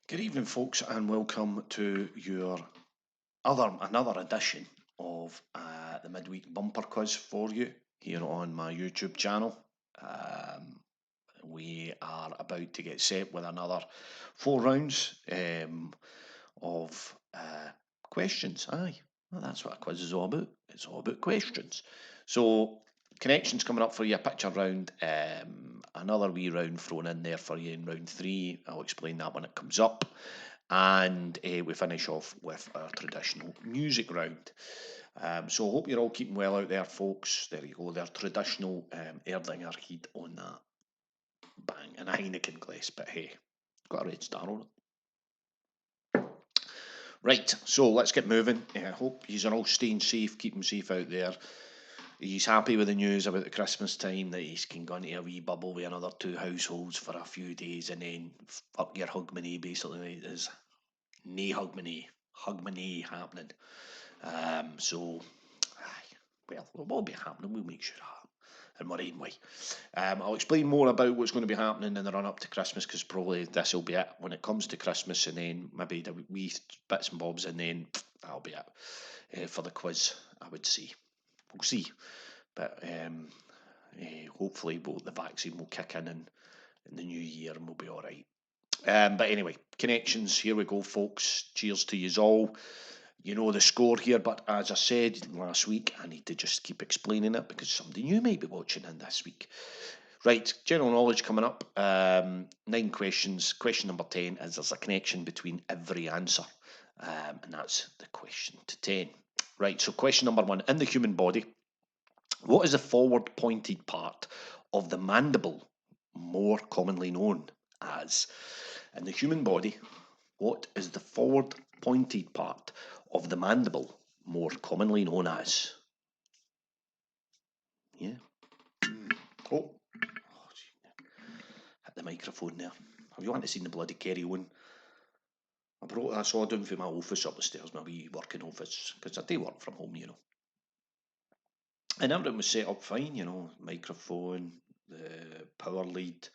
Good evening, folks, and welcome to your another edition of the midweek bumper quiz for you here on my YouTube channel. Um, we are about to get set with another 4 rounds of questions. Aye, well, that's what a quiz is all about. It's all about questions. So connections coming up for you. A picture round. Another wee round thrown in there for you in round three. I'll explain that when it comes up. And we finish off with our traditional music round. So I hope you're all keeping well out there, folks. There you go, their traditional Erdinger heat on that. Bang, and a Heineken glass, but hey, got a red star on it. Right, so let's get moving. I hope you're all staying safe, keeping safe out there. He's happy with the news about the Christmas time that he's can go into a wee bubble with another two households for a few days and then fuck your hugmanay basically. There's nae hugmanay happening. So, well, it will be happening. We'll make sure that in our own way. I'll explain more about what's going to be happening in the run up to Christmas because probably this will be it when it comes to Christmas, and then maybe the wee bits and bobs, and then that'll be it for the quiz. I would say we'll see, but hopefully the vaccine will kick in the new year and we'll be all right. But anyway, connections. Here we go, folks. Cheers to you all. You know the score here, but as I said last week, I need to just keep explaining it because somebody new might be watching in this week. Right, general knowledge coming up. 9 questions. Question number 10 is there's a connection between every answer, and that's the question to 10. Right, so question number 1. In the human body, what is the forward pointed part of the mandible, more commonly known as? In the human body, what is the forward pointed part of the mandible, more commonly known as? Yeah. Oh, hit the microphone there. Have you wanted to see the bloody Kerry one? I brought that saw down from my office up the stairs, my wee working office, because I do work from home, And everything was set up fine, microphone, the power lead,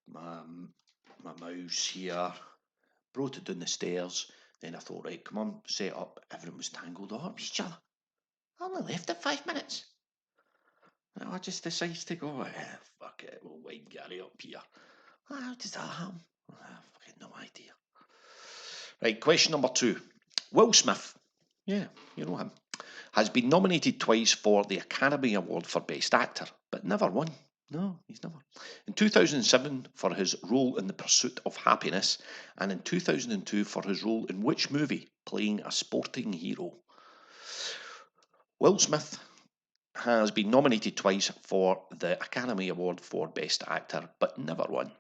my my mouse here. Brought it down the stairs. Then I thought, right, come on, set up. Everything was tangled up each other. I only left it 5 minutes. And I just decided to go, fuck it, we'll wind Gary up here. How does that happen? Fucking no idea. Right, question number 2. Will Smith, yeah, you know him, has been nominated twice for the Academy Award for Best Actor, but never won. No, he's never. In 2007 for his role in The Pursuit of Happiness, and in 2002 for his role in which movie playing a sporting hero? Will Smith has been nominated twice for the Academy Award for Best Actor, but never won.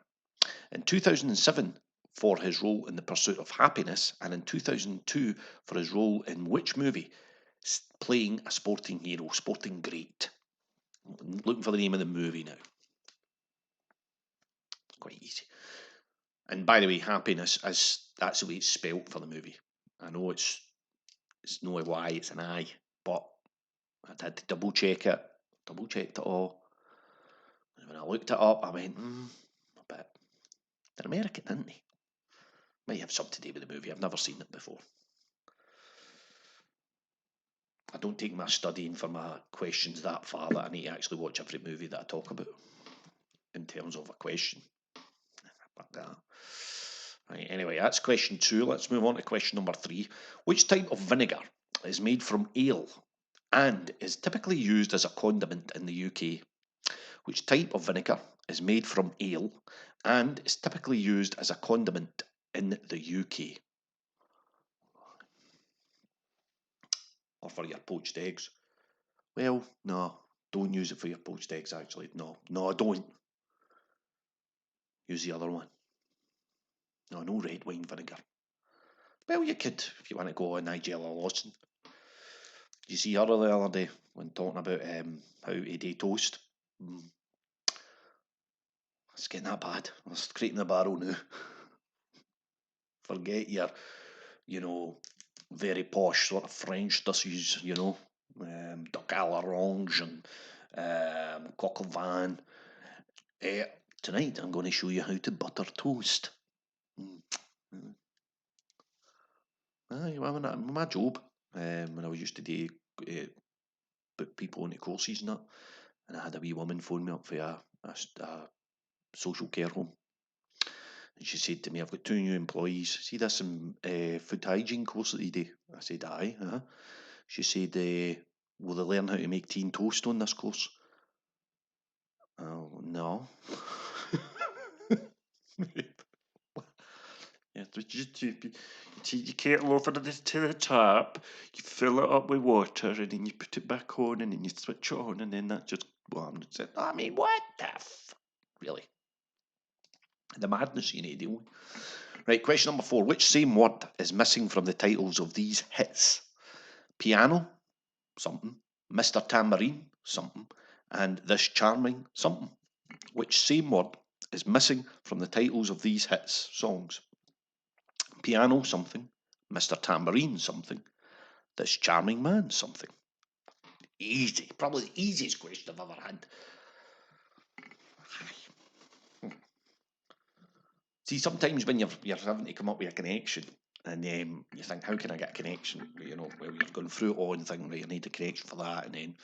In 2007 for his role in The Pursuit of Happiness, and in 2002 for his role in which movie playing a sporting hero, sporting great. Looking for the name of the movie now. Quite easy. And by the way, happiness that's the way it's spelt for the movie. I know it's no Y, it's an I, but I had to double checked it all. And when I looked it up, I went, a bit. They're American, aren't they? Might have something to do with the movie. I've never seen it before. I don't take my studying for my questions that far that I need to actually watch every movie that I talk about in terms of a question. Like that. Right, anyway, that's question 2. Let's move on to question number 3. Which type of vinegar is made from ale and is typically used as a condiment in the UK? Which type of vinegar is made from ale and is typically used as a condiment in the UK? Or for your poached eggs? Well, no, don't use it for your poached eggs, actually. No, don't. Use the other one. No red wine vinegar. Well, you could, if you want to go on Nigella Lawson. Did you see her the other day when talking about how to do toast? It's getting that bad. I'm creating a barrel now. Forget your, very posh sort of French dishes, duck à l'orange and coq au vin. Tonight I'm going to show you how to butter toast. Aye, well, my job, when I was used to do put people into courses and that, and I had a wee woman phone me up for a social care home. And she said to me, I've got 2 new employees. See this food hygiene course that they do? I said, aye. She said, will they learn how to make tea and toast on this course? Oh, no. Yeah, you take your kettle over to the tap, you fill it up with water, and then you put it back on, and then you switch it on, and then that just warms it. I mean, what the really? The madness you need to deal with. Right, question number 4. Which same word is missing from the titles of these hits? Piano, something. Mr. Tambourine, something. And This Charming, something. Which same word is missing from the titles of these hits songs? Piano, something. Mr. Tambourine, something. This Charming Man, something. Easy. Probably the easiest question I've ever had. See, sometimes when you're having to come up with a connection, and you think, how can I get a connection? You know, well, you're going through it all and thinking, right, I need a connection for that, and then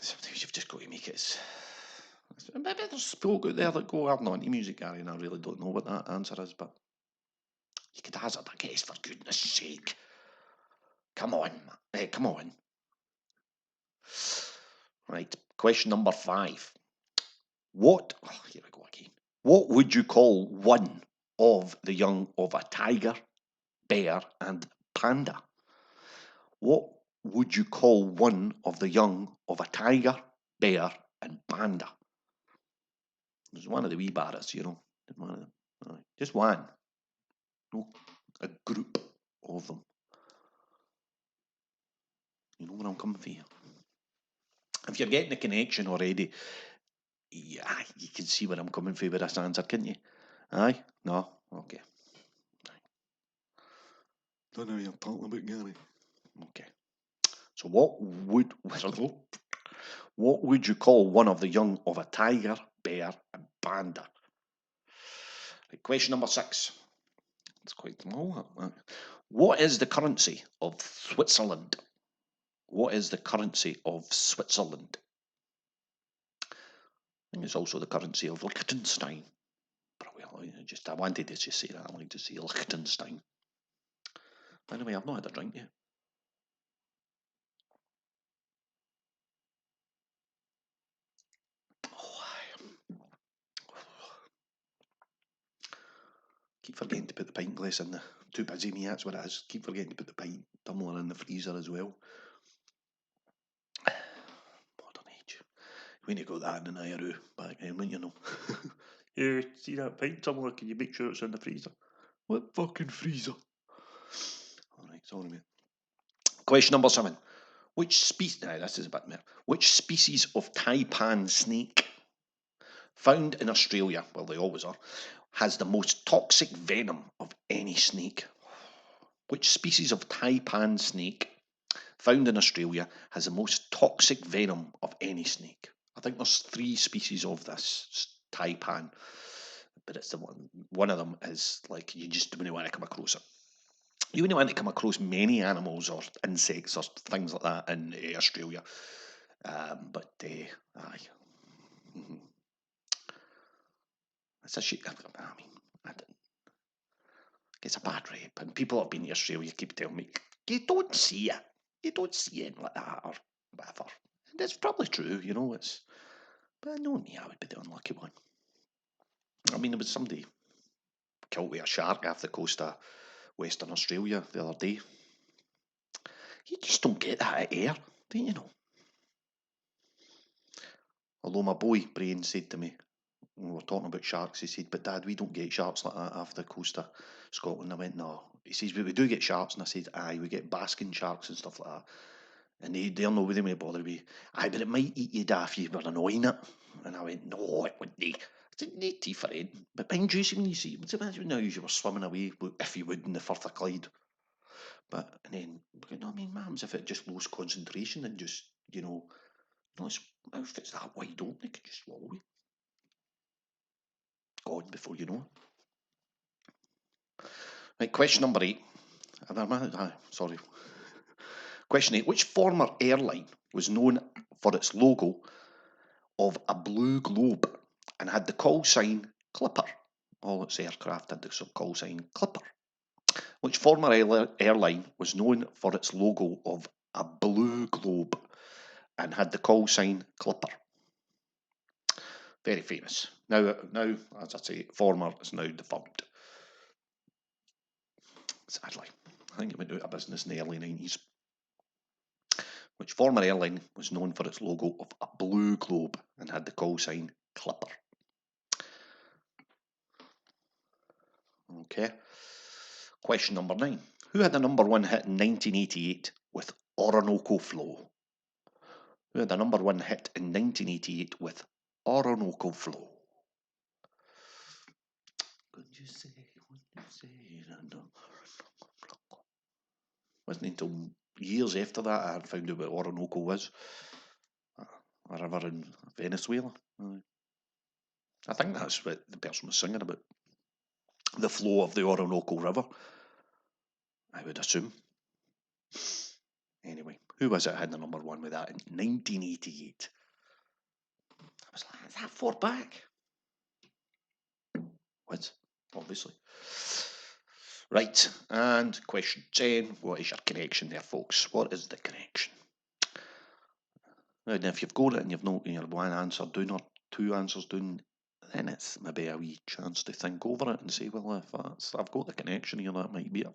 sometimes you've just got to make it. Maybe there's people out there that go, I'm not into music, Gary, and I really don't know what that answer is, but you could hazard a guess, for goodness sake. Come on, hey, come on. Right, question number 5. Here we go again. What would you call one of the young of a tiger, bear, and panda? What would you call one of the young of a tiger, bear, and panda? There's one of the wee barras, you know. One of them. Just one. No, a group of them. You know where I'm coming from here. If you're getting the connection already, yeah, you can see where I'm coming from with this answer, can't you? Aye? No? Okay. Don't know what you're talking about, Gary. Okay. So what would you call one of the young of a tiger, bear, and panda? Right, question number 6. It's quite small. What is the currency of Switzerland? What is the currency of Switzerland? I think it's also the currency of Liechtenstein. I wanted to just say that. I like to say Liechtenstein. By the way, I've not had a drink yet. Keep forgetting to put the pint glass in the. Too busy me, that's what it is. Keep forgetting to put the pint tumbler in the freezer as well. Modern age. We need to go that in an IRU back then, wouldn't you know? Yeah, see that pint tumbler? Can you make sure it's in the freezer? What fucking freezer? Alright, sorry mate. Question number 7. Which species? This is a bit more. Which species of taipan snake found in Australia, well they always are, has the most toxic venom of any snake? Which species of taipan snake found in Australia has the most toxic venom of any snake? I think there's 3 species of this taipan, but it's the one of them is like you just don't want to come across it. You wouldn't want to come across many animals or insects or things like that in Australia. But aye. Mm-hmm. It's a shit. I mean, it's a bad rap, and people have been to Australia keep telling me you don't see it, you don't see it like that or whatever. And it's probably true, you know. But knowing me, I would be the unlucky one. I mean, there was somebody killed with a shark off the coast of Western Australia the other day. You just don't get that at air, don't you know? Although my boy Brain said to me, when we were talking about sharks, he said, but Dad, we don't get sharks like that off the coast of Scotland. I went, no. He says, but we do get sharks. And I said, aye, we get basking sharks and stuff like that. And they're not with me bother me. Aye, but it might eat you daft if you were annoying it. And I went, no, it wouldn't. I said, no teeth for it. But mind you, when you see, imagine now you were swimming away, if you would, in the Firth of Clyde. But, and then, you know, I mean, mams, if it just lost concentration and just, you know, if it's that wide open, it could just swallow you. Gone before you know it. Right, question number 8. Sorry. Question 8. Which former airline was known for its logo of a blue globe and had the call sign Clipper? All its aircraft had the call sign Clipper. Which former airline was known for its logo of a blue globe and had the call sign Clipper? Very famous. Now, as I say, former is now defunct. Sadly, I think it went out of business in the early 90s. Which former airline was known for its logo of a blue globe and had the call sign Clipper? Okay. Question number 9. Who had the number 1 hit in 1988 with Orinoco Flow? Who had the number 1 hit in 1988 with Orinoco Flow? Could you say what you say? Wasn't until years after that I had found out what Orinoco was. A river in Venezuela. I think that's what the person was singing about. The flow of the Orinoco River, I would assume. Anyway, who was it had the number 1 with that in 1988? I was like, is that far back? What? Obviously. Right, and question 10. What is your connection there, folks? What is the connection? And if you've got it and you've not your one answer down or 2 answers down, then it's maybe a wee chance to think over it and say, well, if I've got the connection here, that might be it.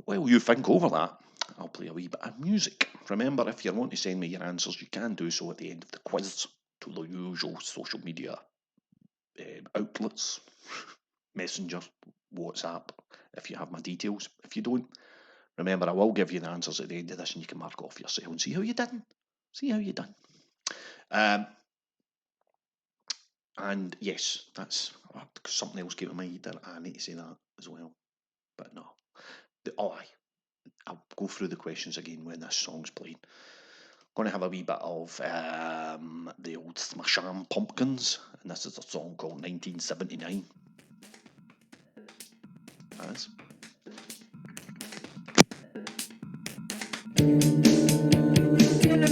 While you think over that, I'll play a wee bit of music. Remember, if you want to send me your answers, you can do so at the end of the quiz to the usual social media outlets, Messenger, WhatsApp, if you have my details. If you don't, remember, I will give you the answers at the end of this and you can mark off yourself and see how you done. And yes, that's something else came to mind that I need to say that as well. But no. I'll go through the questions again when this song's playing. Going to have a wee bit of the old Smasham Pumpkins, and this is a song called 1979. As. On a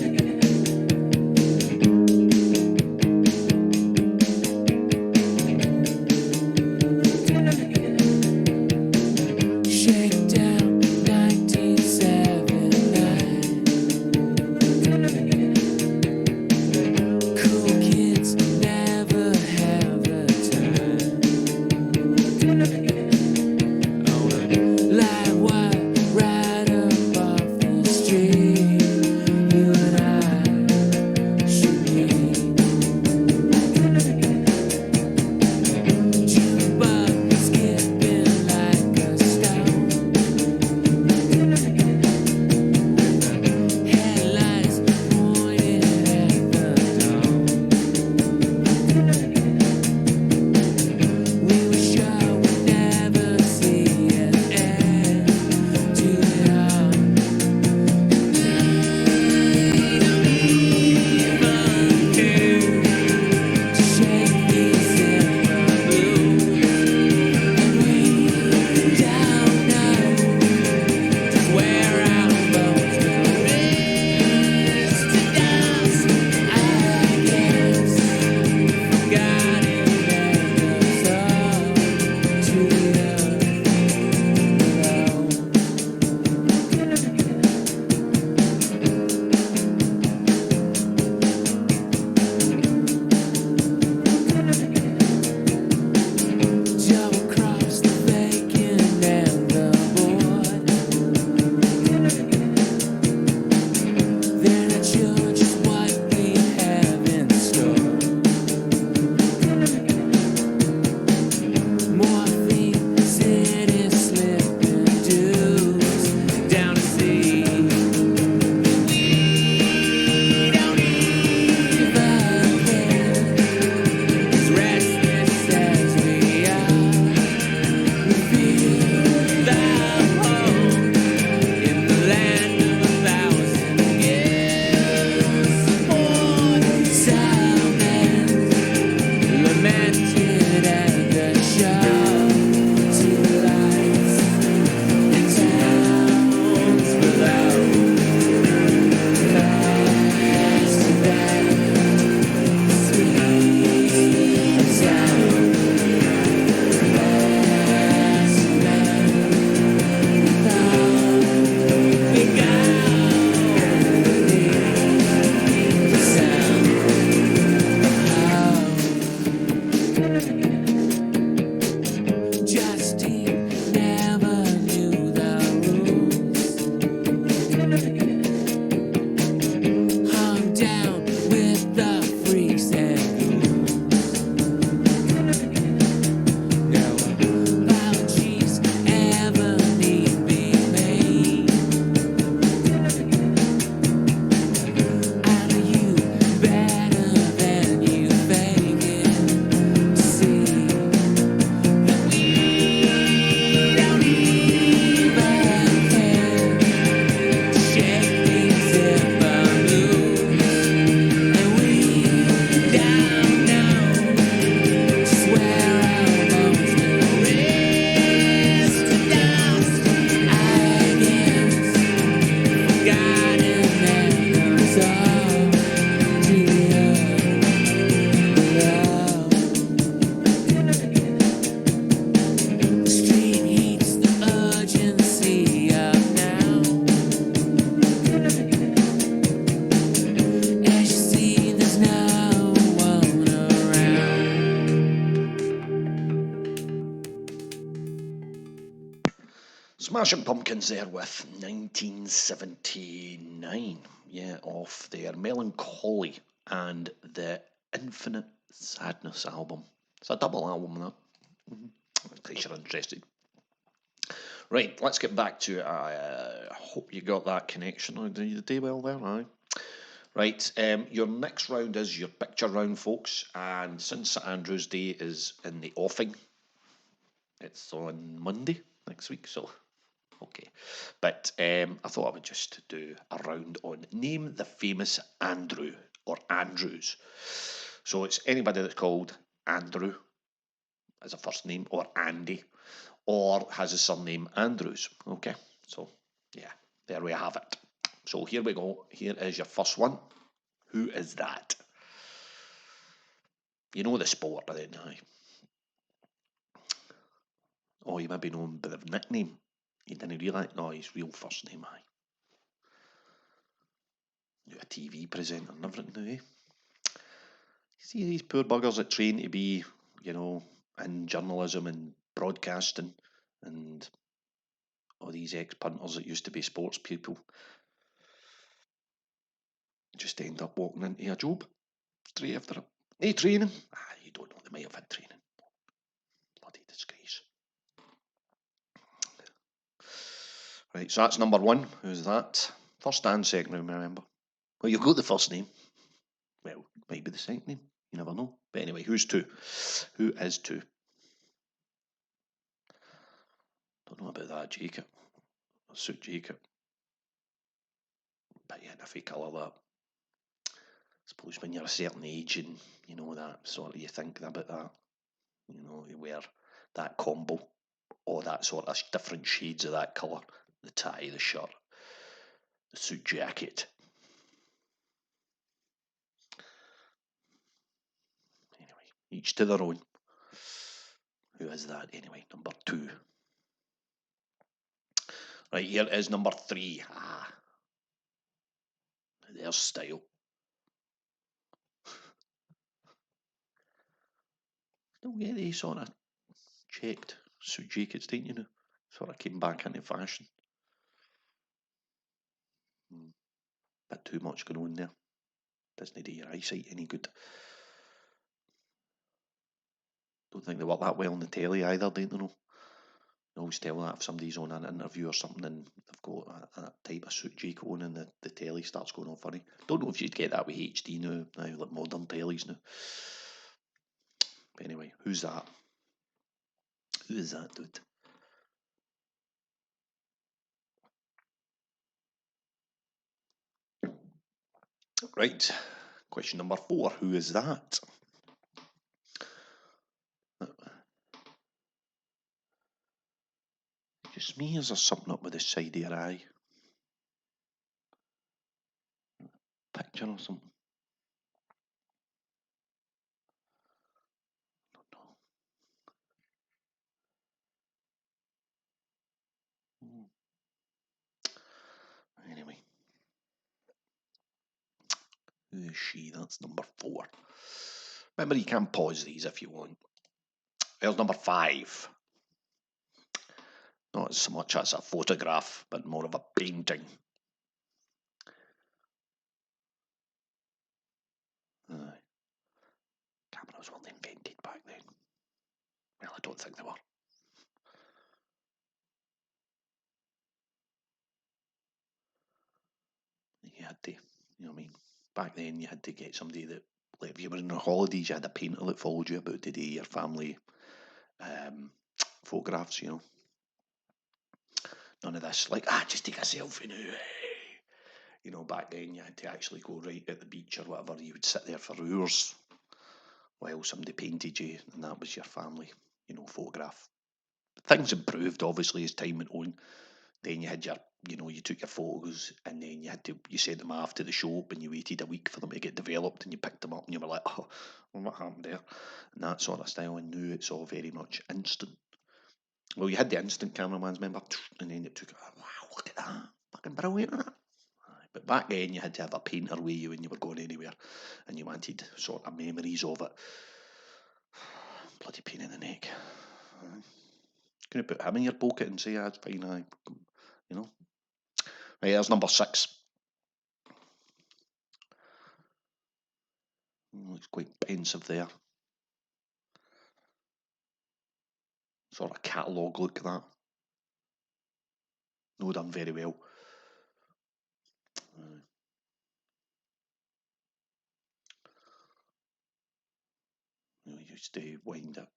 Smashing Pumpkins there with 1979, off their Melancholy and the Infinite Sadness album. It's a double album, that. In case you're interested. Right, let's get back to it. I hope you got that connection. Did you do well there? Aye. Right, your next round is your picture round, folks, and since St Andrew's Day is in the offing, it's on Monday next week, so okay. But I thought I would just do a round on name the famous Andrew or Andrews. So it's anybody that's called Andrew as a first name, or Andy, or has a surname Andrews. Okay, so yeah, there we have it. So here we go. Here is your first one. Who is that? You know the sport, then, aye. Oh, you maybe know him by the nickname. You didn't realise? No, his real first name, aye. You're a TV presenter and everything now, eh? See these poor buggers that train to be, in journalism and broadcasting, and all these ex-punters that used to be sports people just end up walking into a job straight after it. No training. You don't know, they might have had training. Bloody disgrace. Right, so that's number one. Who's that? First and second name, remember. Well, you've got the first name. Well, might be the second name. You never know. But anyway, who's two? Who is two? Don't know about that, Jacob. Suit Jacob. But yeah, if you colour that. I suppose when you're a certain age and you know that sort of, you think about that. You wear that combo or that sort of different shades of that colour. The tie, the shirt, the suit jacket. Anyway, each to their own. Who is that anyway? Number two. Right, here is number three. There's style. Still get these sort of checked suit jackets, didn't you know? Sort of came back into fashion. Bit too much going on there. Doesn't do your eyesight any good. Don't think they work that well on the telly either, don't they know? I always tell that if somebody's on an interview or something and they've got a type of suit jacket on and the telly starts going all funny. Don't know if you'd get that with HD now, like modern tellies now. But anyway, who's that? Who is that dude? Right, question number 4. Who is that? Just me, is there something up with the side of your eye? Picture or something? is she? That's number 4. Remember, you can pause these if you want. There's number 5. Not so much as a photograph, but more of a painting. Cameras weren't invented back then. Well, I don't think they were. You had to, what I mean? Back then, you had to get somebody that, like, if you were on holidays, you had a painter that followed you about today, your family photographs, None of this, like, just take a selfie now. Back then, you had to actually go right at the beach or whatever. You would sit there for hours while somebody painted you, and that was your family, photograph. Things improved, obviously, as time went on. Then you had you took your photos, and then you sent them off to the shop, and you waited a week for them to get developed, and you picked them up, and you were like, oh, well, what happened there? And that sort of style. And now it's all very much instant. Well, you had the instant cameramans, remember? And then it took, oh, wow, look at that. Fucking brilliant, that. But back then, you had to have a painter with you when you were going anywhere, and you wanted sort of memories of it. Bloody pain in the neck. Can you put him in your pocket and say, it's fine, Right, there's number 6. Looks quite pensive there. Sort of catalogue look, that. No, done very well. I used to wind up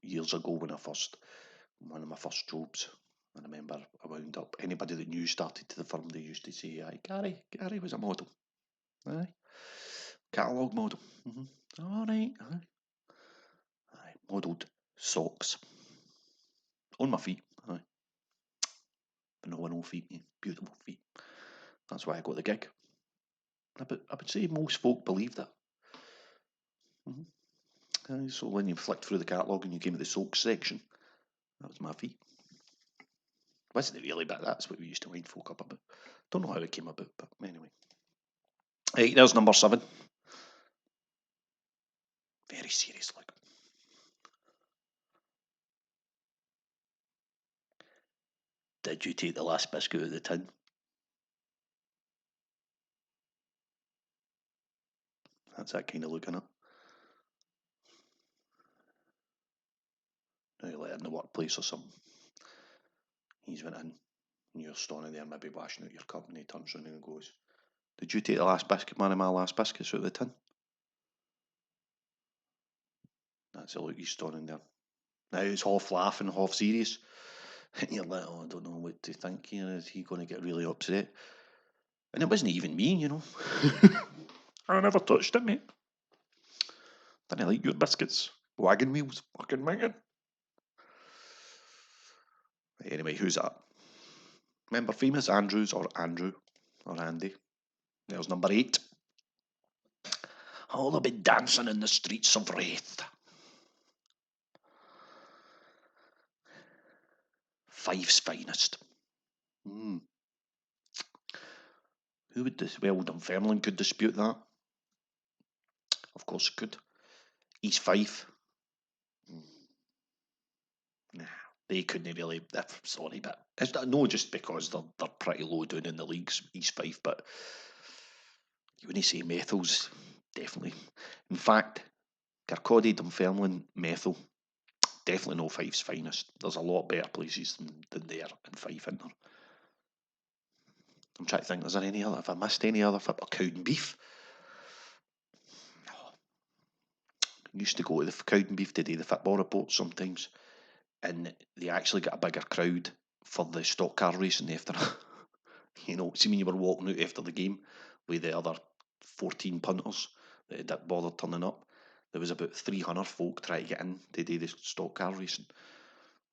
years ago when one of my first jobs. I remember I wound up, anybody that knew started to the firm, they used to say, aye, Gary was a model. Aye. Catalogue model. All right. Aye. Modelled socks. On my feet. Aye. Phenomenal feet. Beautiful feet. That's why I got the gig. I would say most folk believe that. So when you flicked through the catalogue and you came to the socks section, that was my feet. Wasn't it really, but that's what we used to wind folk up about. Don't know how it came about, but anyway. Hey, there's number 7. Very serious look. Did you take the last biscuit out of the tin? That's that kind of look in it. Now you're in the workplace or something. He's went in, and you're standing there maybe washing out your cup, and he turns around and goes, did you take the last biscuit, man, of my last biscuits out of the tin? That's the look he's standing there. Now he's half laughing, half serious. And you're like, I don't know what to think here. Is he going to get really upset? And it wasn't even me, I never touched it, mate. Didn't like your biscuits. Wagon wheels, fucking minging. Anyway, who's that? Remember famous Andrews or Andrew or Andy? There's number 8. Oh, they'll be dancing in the streets of Wraith. Fife's finest. Who would Dunfermline could dispute that? Of course it could. East Fife. Nah, they couldn't really. Sorry, but it's no just because they're pretty low down in the leagues, East Fife. But you wouldn't say Methal's definitely. In fact, Kirkcaldy, Dunfermline, Methil, definitely no Fife's finest. There's a lot better places than there in Fife, isn't there? I'm trying to think, is there any other? Have I missed any other? Cowdenbeath? No. Used to go to the Cowdenbeath to do the football reports sometimes, and they actually got a bigger crowd for the stock car racing after. See when you were walking out after the game with the other 14 punters that didn't bother turning up. There was about 300 folk trying to get in to do the stock car racing.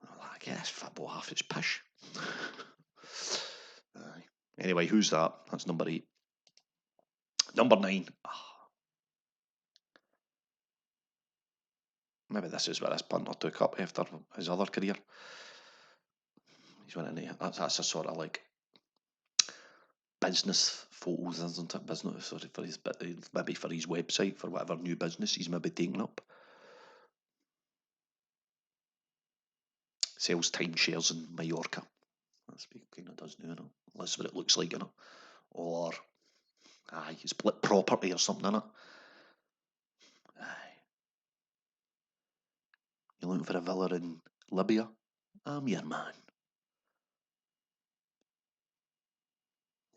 I'm like, yes, football half its pish. Anyway, who's that? That's number 8. Number 9. Maybe this is where this punter took up after his other career. He's went in there. That's a sort of like business photos, isn't it? Business, sorry, for his maybe for his website, for whatever new business he's maybe taking up. Sells timeshares in Mallorca. That's what he kind of does now, you know? That's what it looks like, you know? Or, aye, he's split property or something, innit? Aye. You looking for a villa in Libya? I'm your man.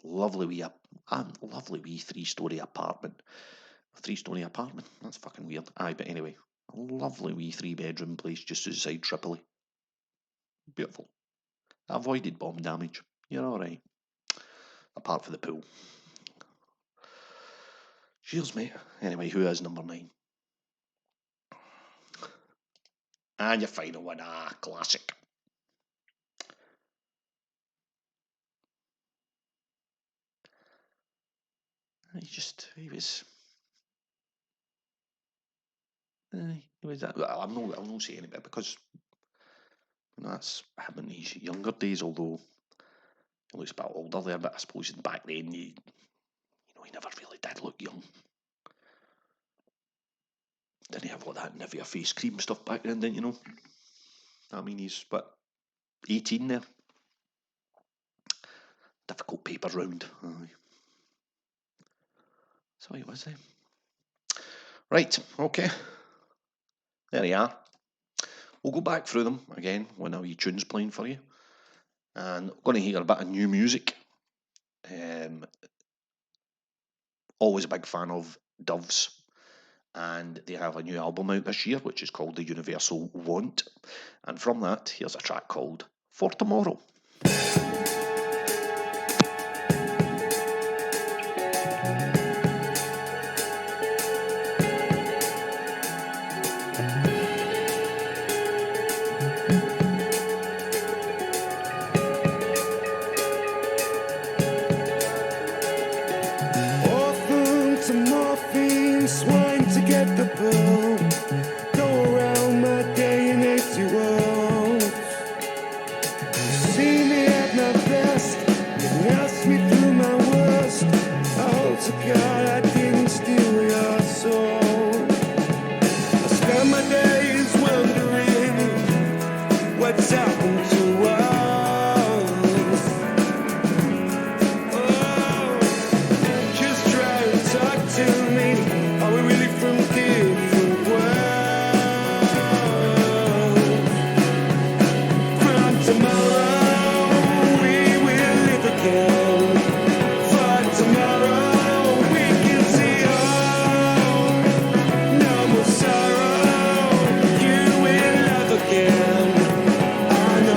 Lovely wee 3-story apartment. A 3-story apartment? That's fucking weird. Aye, but anyway, a lovely wee 3-bedroom place just outside Tripoli. Beautiful. Avoided bomb damage. You're alright. Apart from the pool. Cheers, mate. Anyway, who is number 9? And your final one. Classic. He was. Well, I'm not saying it because that's him in his younger days. Although he looks a bit older there, but I suppose back then he never really did look young. Didn't he have all that Nivea face cream stuff back then? Didn't you know? I mean, he's 18 there. Difficult paper round. Aye. So he was there. Right. Okay. There you are. We'll go back through them again when a wee tune's playing for you. And we're going to hear a bit of new music. Always a big fan of Doves. And they have a new album out this year, which is called The Universal Want. And from that, here's a track called For Tomorrow. I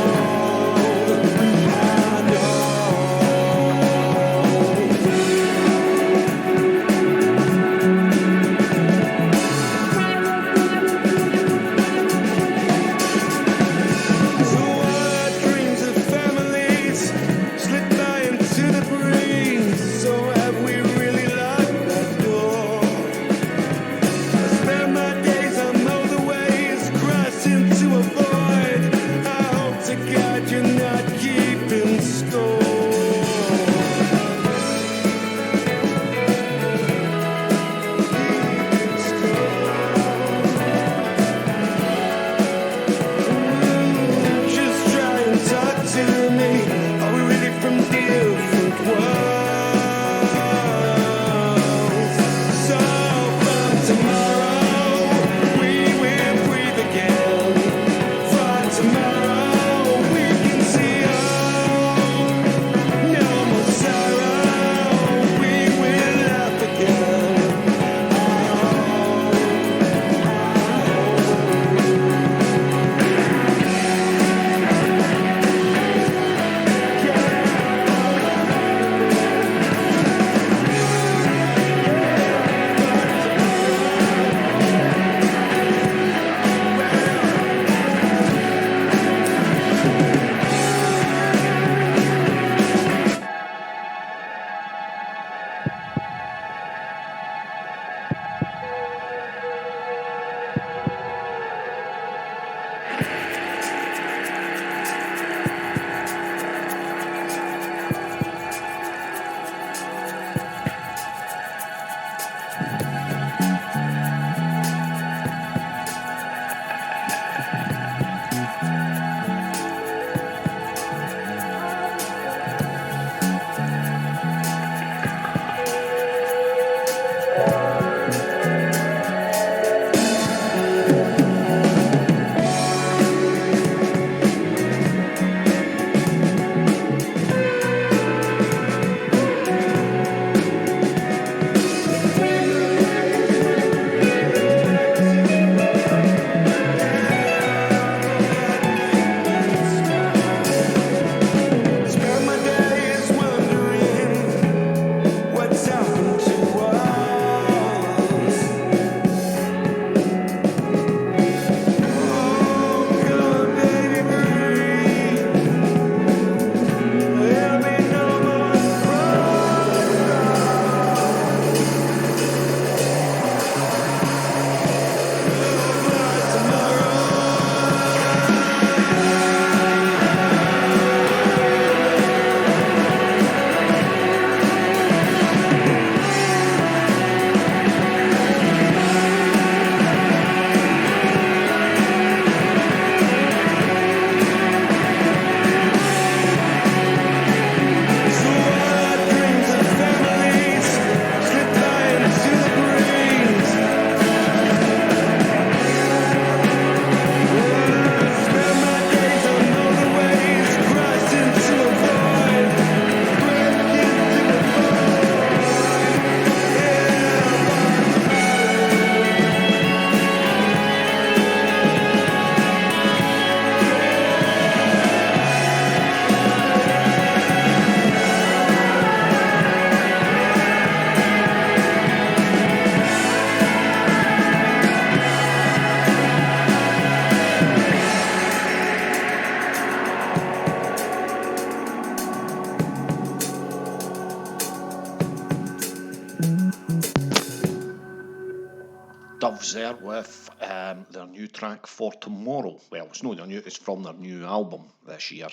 Elves there with their new track For Tomorrow. Well, it's not their new, it's from their new album this year,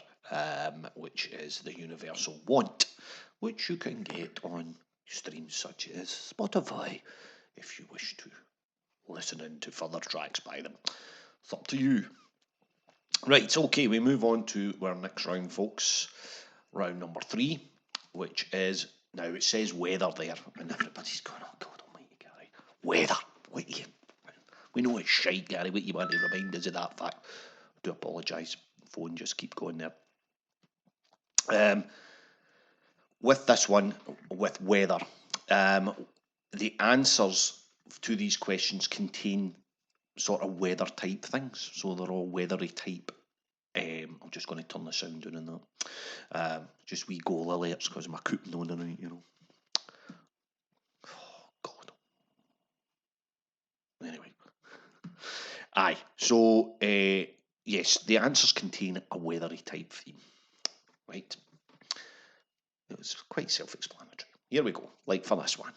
which is The Universal Want, which you can get on streams such as Spotify if you wish to listen in to further tracks by them. It's up to you. Right, okay, we move on to our next round, folks. Round number 3, which is, now it says weather there, and everybody's going, oh God almighty, Gary, weather, what you, we know it's shite, Gary, what you want to remind us of that fact? I do apologise, phone just keep going there. With this one, with weather, the answers to these questions contain sort of weather type things, so they're all weathery type. I'm just going to turn the sound down on that. Just wee goal alerts because my coupon on and you know. Oh God. Anyway, aye. So yes, the answers contain a weathery type theme, right? It's quite self-explanatory. Here we go. Like for this one.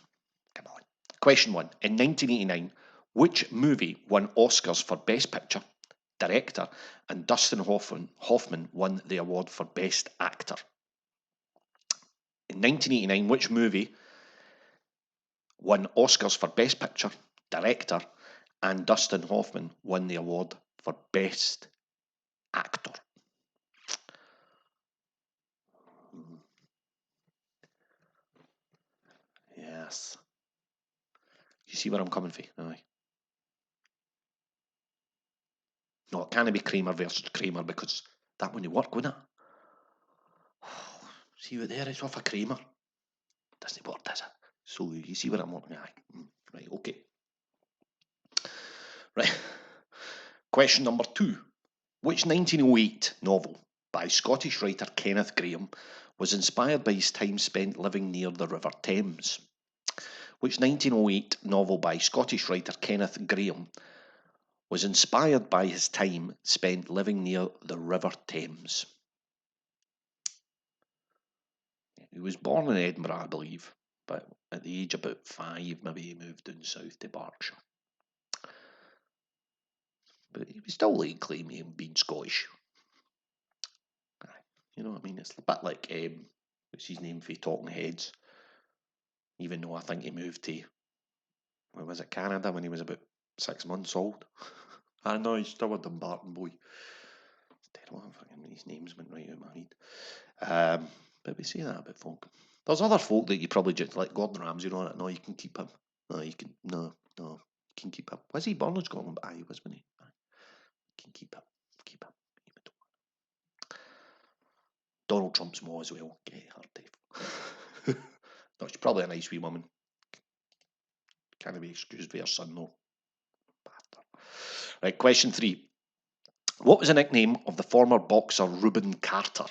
Come on. Question 1. In 1989, which movie won Oscars for Best Picture, Director, and Dustin Hoffman won the award for Best Actor? In 1989, which movie won Oscars for Best Picture, Director, and Dustin Hoffman won the award for Best Actor? Yes. You see where I'm coming from? Aye. No, it can't be Kramer versus Kramer because that wouldn't work, wouldn't it? See what there is off a Kramer? Doesn't work, does it? So you see where I'm working? Aye. Right, okay. Right. Question number 2. Which 1908 novel by Scottish writer Kenneth Grahame was inspired by his time spent living near the River Thames? Which 1908 novel by Scottish writer Kenneth Grahame was inspired by his time spent living near the River Thames? He was born in Edinburgh, I believe, but at the age of about 5, maybe he moved down south to Berkshire. But he was still like claiming being Scottish. You know what I mean? It's a bit like, what's his name for Talking Heads? Even though I think he moved to, where was it, Canada when he was about 6 months old. I know, he's still a Dumbarton boy. Terrible, his name's went right out of my head. But we say that about folk. There's other folk that you probably just, like Gordon Ramsay, you know, no, you can keep him. No, you can, no, you can keep him. Was he born in Scotland? Aye, he was, wasn't he? Aye. You can keep him. Keep him. Donald Trump's more as well. Get her, Dave. No, she's probably a nice wee woman. Can't be excused for her son, though. Right, question 3. What was the nickname of the former boxer Rubin Carter,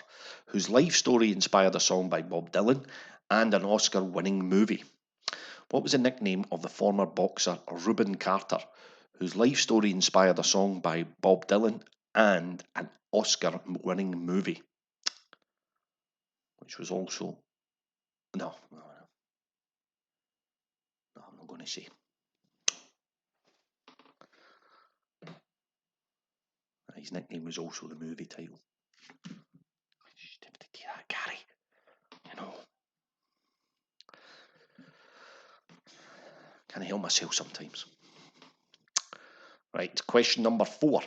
whose life story inspired a song by Bob Dylan and an Oscar-winning movie? What was the nickname of the former boxer Rubin Carter, whose life story inspired a song by Bob Dylan and an Oscar-winning movie? Which was also... No, I'm not going to say. His nickname was also the movie title. Just have to do that, Gary. You know. Can't help myself sometimes. Right, question number 4.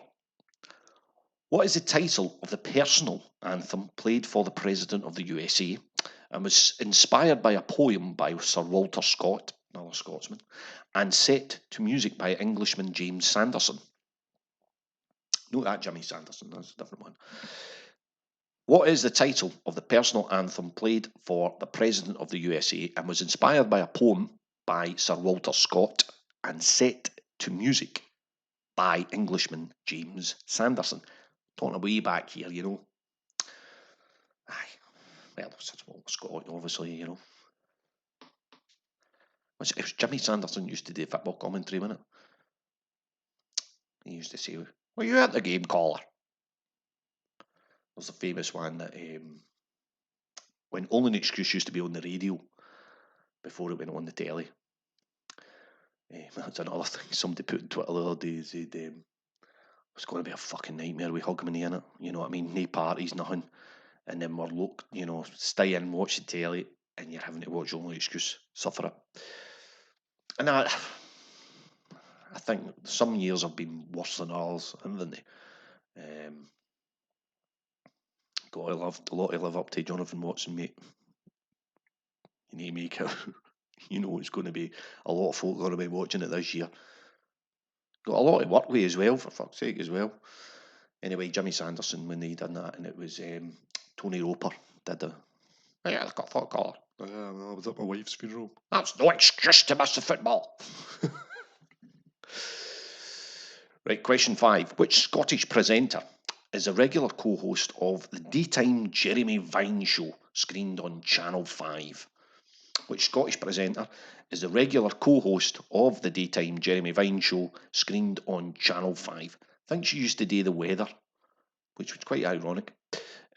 What is the title of the personal anthem played for the President of the USA and was inspired by a poem by Sir Walter Scott, another Scotsman, and set to music by Englishman James Sanderson? Note that, Jimmy Sanderson, that's a different one. What is the title of the personal anthem played for the President of the USA and was inspired by a poem by Sir Walter Scott and set to music by Englishman James Sanderson? Talking way back here, you know. Aye. Well, Sir Walter Scott, obviously, you know. It was Jimmy Sanderson used to do football commentary, wasn't it? He used to say, "Well, you at the game, caller?" There's a famous one that when Only an Excuse used to be on the radio before it went on the telly. That's another thing somebody put on Twitter the other day. Said it's going to be a fucking nightmare with Hogmanay in it. You know what I mean? No parties, nothing. And then we're stay in, watch the telly, and you're having to watch Only Excuse, suffer it. And I think some years have been worse than others, haven't they? Got to love a lot to live up to, Jonathan Watson, mate. You need to make it. You know it's going to be a lot of folk going to be watching it this year. Got a lot to work with as well, for fuck's sake, as well. Anyway, Jimmy Sanderson, when they done that, and it was Tony Roper did the. Yeah, I got thought colour. I was at my wife's funeral. That's no excuse to miss the football. Right, question 5. Which Scottish presenter is a regular co-host of the daytime Jeremy Vine show, screened on Channel 5? Which Scottish presenter is the regular co-host of the daytime Jeremy Vine show, screened on Channel 5? I think she used to do the weather, which was quite ironic,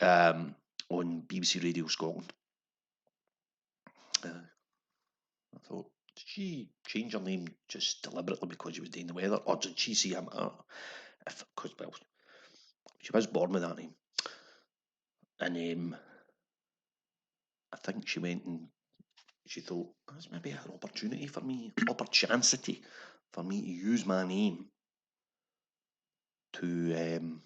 on BBC Radio Scotland. I thought, did she change her name just deliberately because she was doing the weather, or did she see him? Because, well, she was born with that name. And I think she went and she thought, that's maybe an opportunity for me, opportunity for me to use my name to,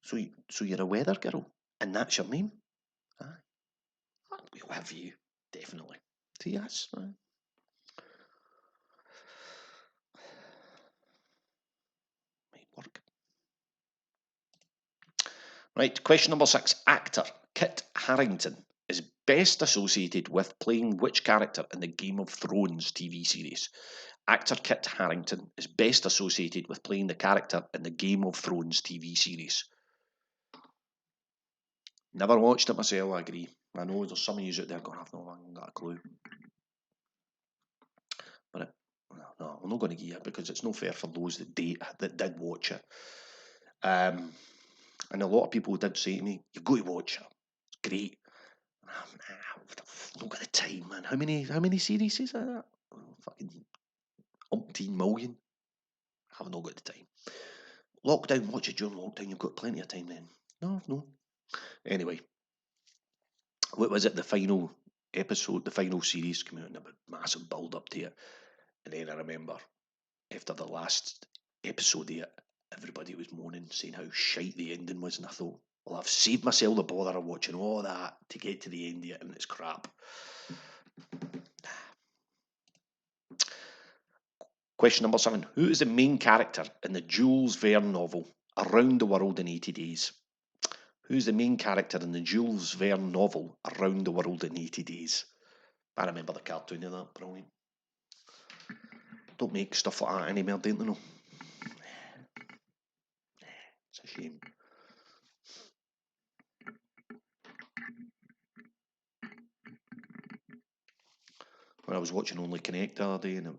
so you're a weather girl, and that's your name? Aye. We'll have you, definitely. See, that's... might work. Right, question number 6. Actor Kit Harington is best associated with playing which character in the Game of Thrones TV series? Actor Kit Harington is best associated with playing the character in the Game of Thrones TV series. Never watched it myself, I agree. I know there's some of you out there going, I've not got a clue. But no, I'm not going to give you it because it's no fair for those that did watch it. And a lot of people did say to me, you've got to watch it. It's great. I've not got the time, man. How many series is that? Fucking umpteen million. I've not got the time. Lockdown, watch it during lockdown. You've got plenty of time then. No. Anyway, what was it? The final episode, the final series came out, and a massive build up to it. And then I remember after the last episode of it, everybody was moaning, saying how shite the ending was, and I thought, well, I've saved myself the bother of watching all that to get to the end of it, and it's crap. Question number 7. Who is the main character in the Jules Verne novel Around the World in 80 Days? Who's the main character in the Jules Verne novel Around the World in 80 Days? I remember the cartoon of that, brilliant. Don't make stuff like that anymore, don't they know? It's a shame. When I was watching Only Connect the other day, and it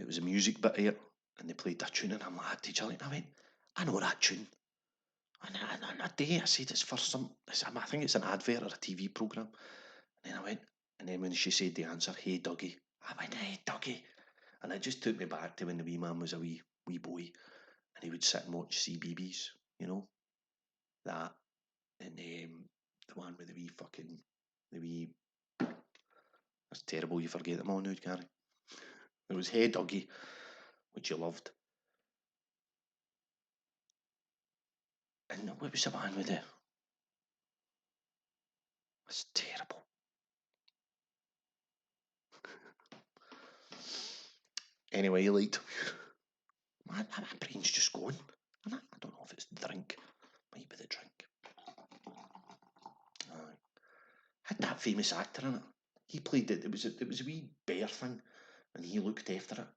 was a music bit here, and they played that tune, and I'm like, did you like? And I went, I know that tune. And a day I said it's for I think it's an advert or a TV programme. And then I went, and then when she said the answer, hey Dougie, I went, hey Dougie. And it just took me back to when the wee man was a wee boy, and he would sit and watch CBeebies, that, and the one with the wee, that's terrible, you forget them all now, Gary. It was Hey Dougie, which you loved. And what was the one with it? It's terrible. Anyway, you liked. My brain's just going. I don't know if it's the drink. Might be the drink. Had that famous actor in it. He played it. It was a wee bear thing, and he looked after it.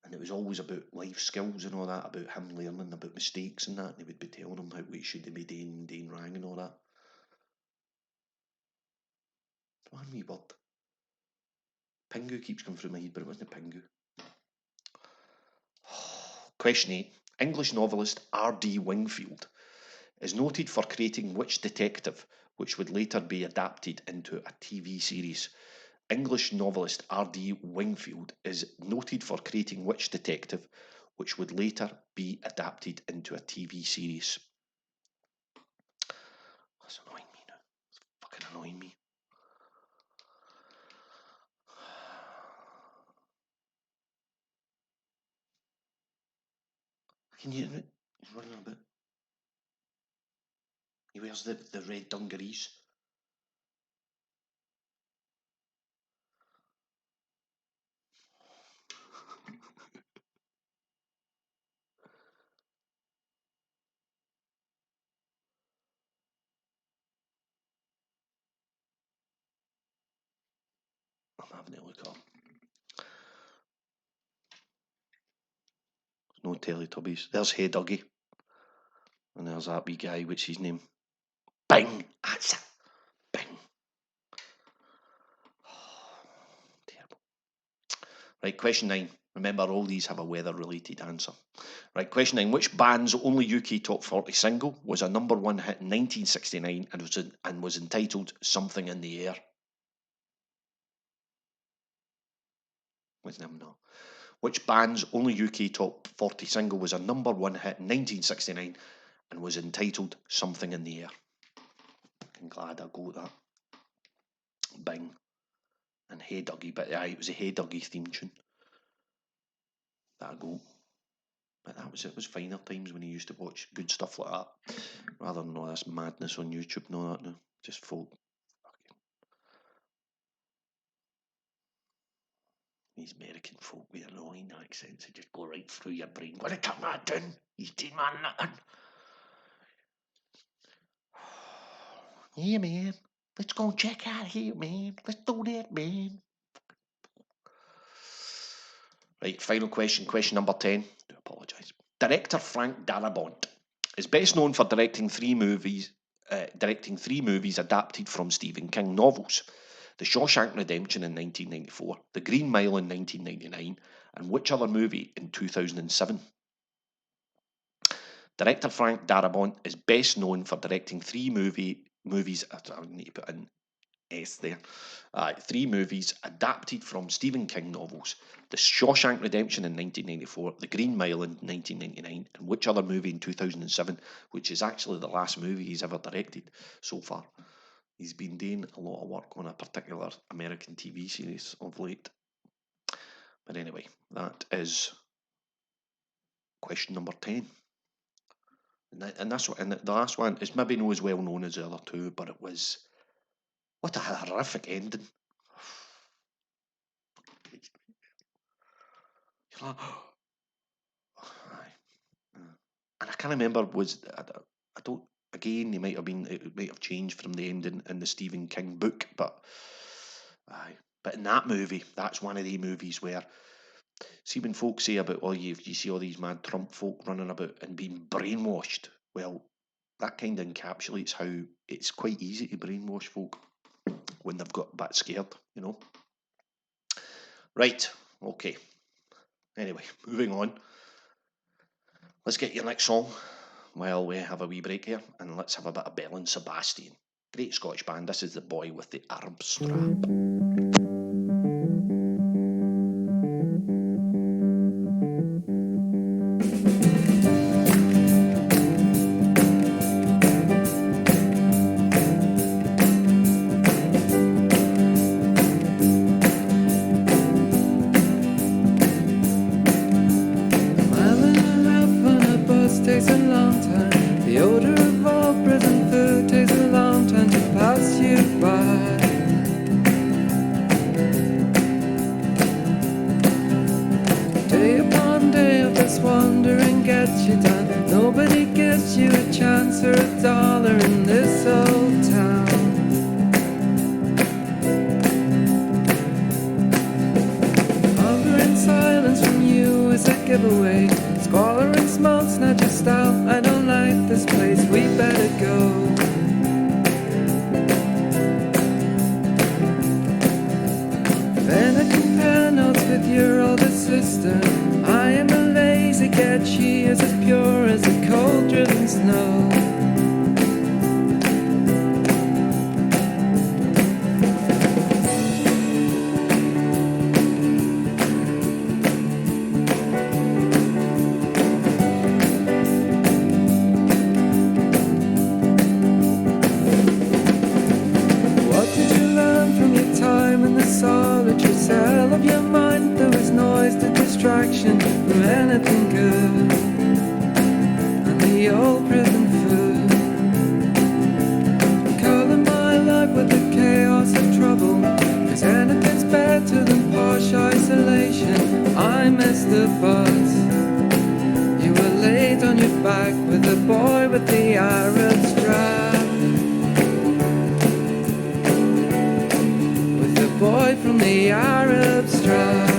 And it was always about life skills and all that, about him learning about mistakes and that. And he would be telling him how he should be doing wrong and all that. One wee word. Pingu keeps coming through my head, but it wasn't Pingu. Question 8. English novelist R.D. Wingfield is noted for creating which detective which would later be adapted into a TV series. English novelist R.D. Wingfield is noted for creating which detective, which would later be adapted into a TV series. That's annoying me now. It's fucking annoying me. Can you hear it? He's running a bit. He wears the red dungarees. I'm having a look up. No Teletubbies. There's Hey Dougie. And there's that wee guy, what's his name? Bing! That's it! Bing! Oh, terrible. Right, question 9. Remember, all these have a weather-related answer. Right, question 9. Which band's only UK Top 40 single was a number 1 hit in 1969 and was entitled Something in the Air? No. Which band's only UK Top 40 single was a number 1 hit in 1969 and was entitled Something in the Air? I'm glad I got that. Bing. And Hey Dougie, but yeah, it was a Hey Dougie theme tune. That go. But that was it. It was finer times when he used to watch good stuff like that, rather than all this madness on YouTube and all that now. Just folk. These American folk with annoying accents that just go right through your brain. What a turn that down? He's doing man nothing. Yeah, man. Let's go and check out here, man. Let's do that, man. Right, final question. Question number 10. I do apologise. Director Frank Darabont is best known for directing three movies adapted from Stephen King novels: The Shawshank Redemption in 1994, The Green Mile in 1999, and which other movie in 2007? Director Frank Darabont is best known for directing three movies. I need to put an S there. Three movies adapted from Stephen King novels: The Shawshank Redemption in 1994, The Green Mile in 1999, and which other movie in 2007, which is actually the last movie he's ever directed so far. He's been doing a lot of work on a particular American TV series of late. But anyway, that is question number 10. And that's what, and the last one is maybe not as well known as the other two, but it was, what a horrific ending. You're like, and I can't remember, I don't, again, it might have changed from the ending in the Stephen King book, but in that movie, that's one of the movies where, see, when folks say about, you see all these mad Trump folk running about and being brainwashed, well, that kind of encapsulates how it's quite easy to brainwash folk when they've got a bit scared, you know. Right, okay. Anyway, moving on. Let's get your next song while we have a wee break here, and let's have a bit of Belle and Sebastian. Great Scottish band. This is The Boy with the Arm Strap. distraction from anything good, and the old prison food. Colour my life with the chaos of trouble, 'cause anything's better than posh isolation. I missed the bus. You were laid on your back with the boy with the Arab strap, with the boy from the Arab strap.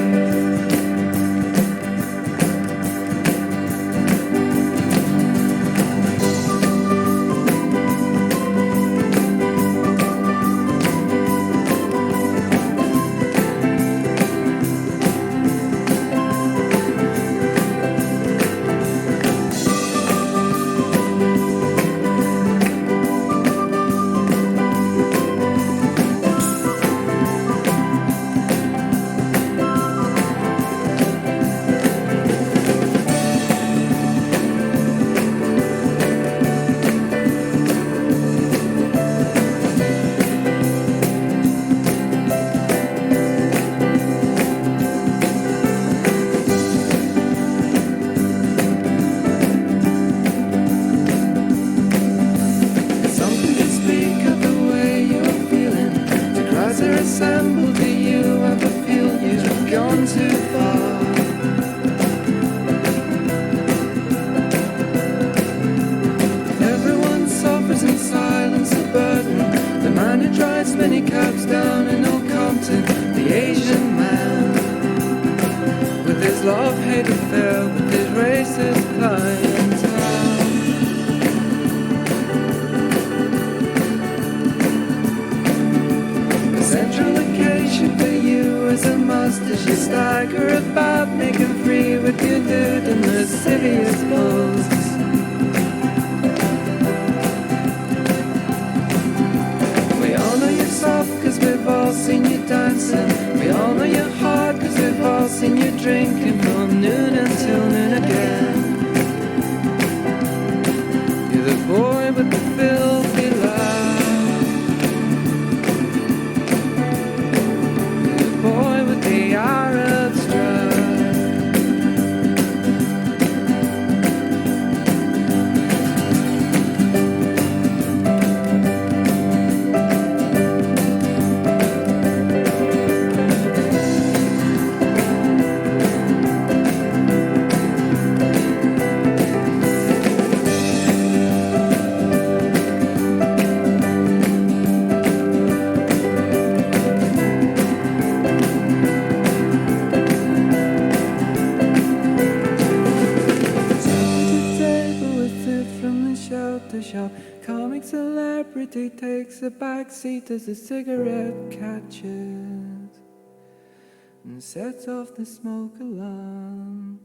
A backseat as the cigarette catches and sets off the smoke alarm.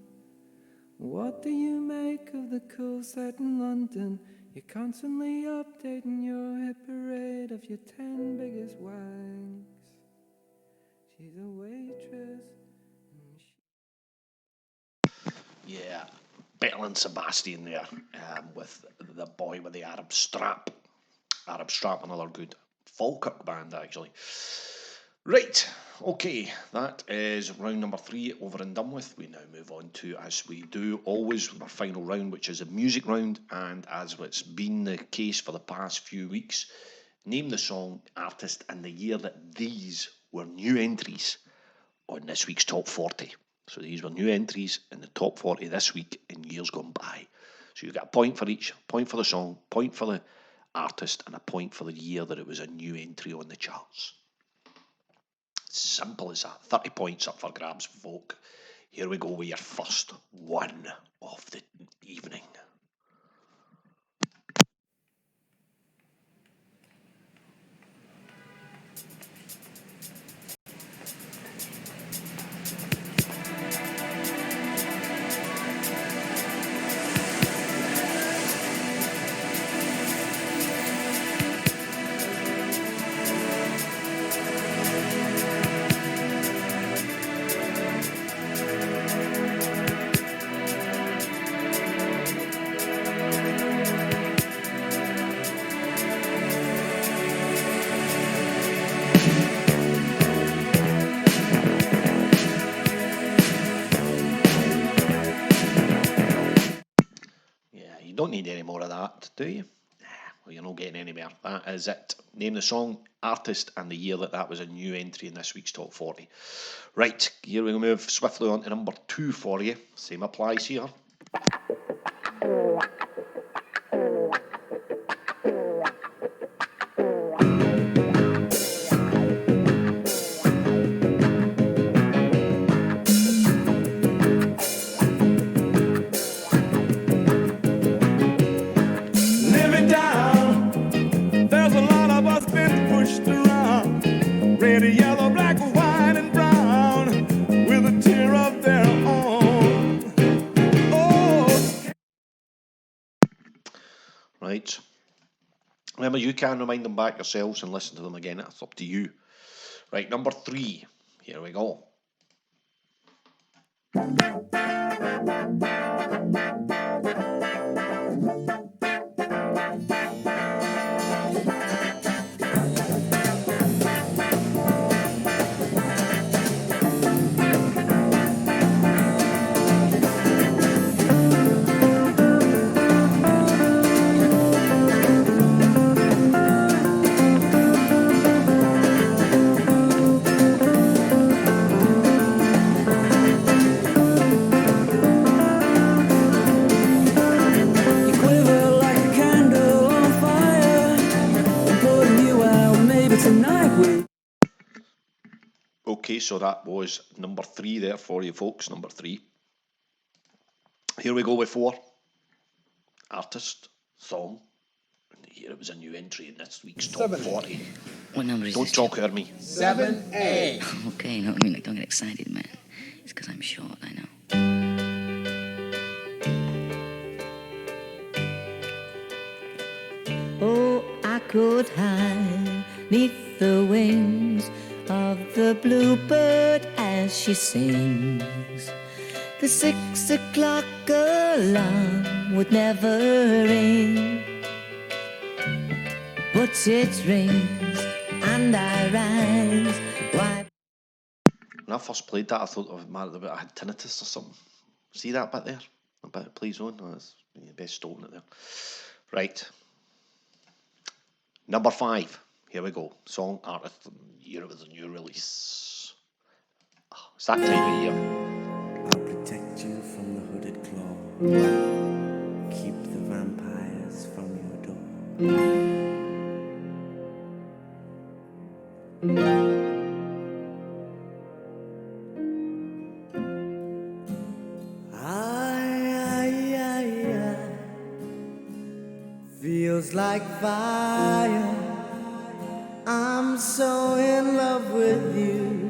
What do you make of the cool set in London? You're constantly updating your hit parade of your 10 biggest wanks. She's a waitress. Yeah, Belle and Sebastian there, with the boy with the Arab strap. Arab Strap, another good Falkirk band, actually. Right, okay, that is round number 3 over and done with. We now move on to, as we do always, our final round, which is a music round, and as it's been the case for the past few weeks, name the song, artist, and the year that these were new entries on this week's Top 40. So these were new entries in the Top 40 this week in years gone by. So you get a point for each, point for the song, point for the artist, and a point for the year that it was a new entry on the charts. Simple as that. 30 points up for grabs, folk. Here we go with your first one of the evening. don't need any more of that, do you? Well, you're not getting anywhere. That is it. Name the song, artist, and the year that was a new entry in this week's Top 40. Right, here we move swiftly on to number 2 for you. Same applies here. Right. Remember, you can remind them back yourselves and listen to them again. It's up to you. Right, number 3. Here we go. Okay, so that was number 3 there for you folks, number 3. Here we go with 4. Artist, song, and here it was a new entry in this week's Top 40. What number is Don't this? talk over me. 7A. Okay, no, I mean, like, don't get excited, man. It's because I'm short, I know. Oh, I could hide neath the wings of the bluebird as she sings. The 6 o'clock alarm would never ring, but it rings and I rise. Why? When I first played that, I thought, I had tinnitus or something. See that bit there? A bit it plays on. Oh, that's best stopping it there. Right. Number 5. Here we go. Song, artist, year it was a new release. Oh, it's that time of year. I'll protect you from the hooded claw. Keep the vampires from your door. Feels like fire. I'm so in love with you.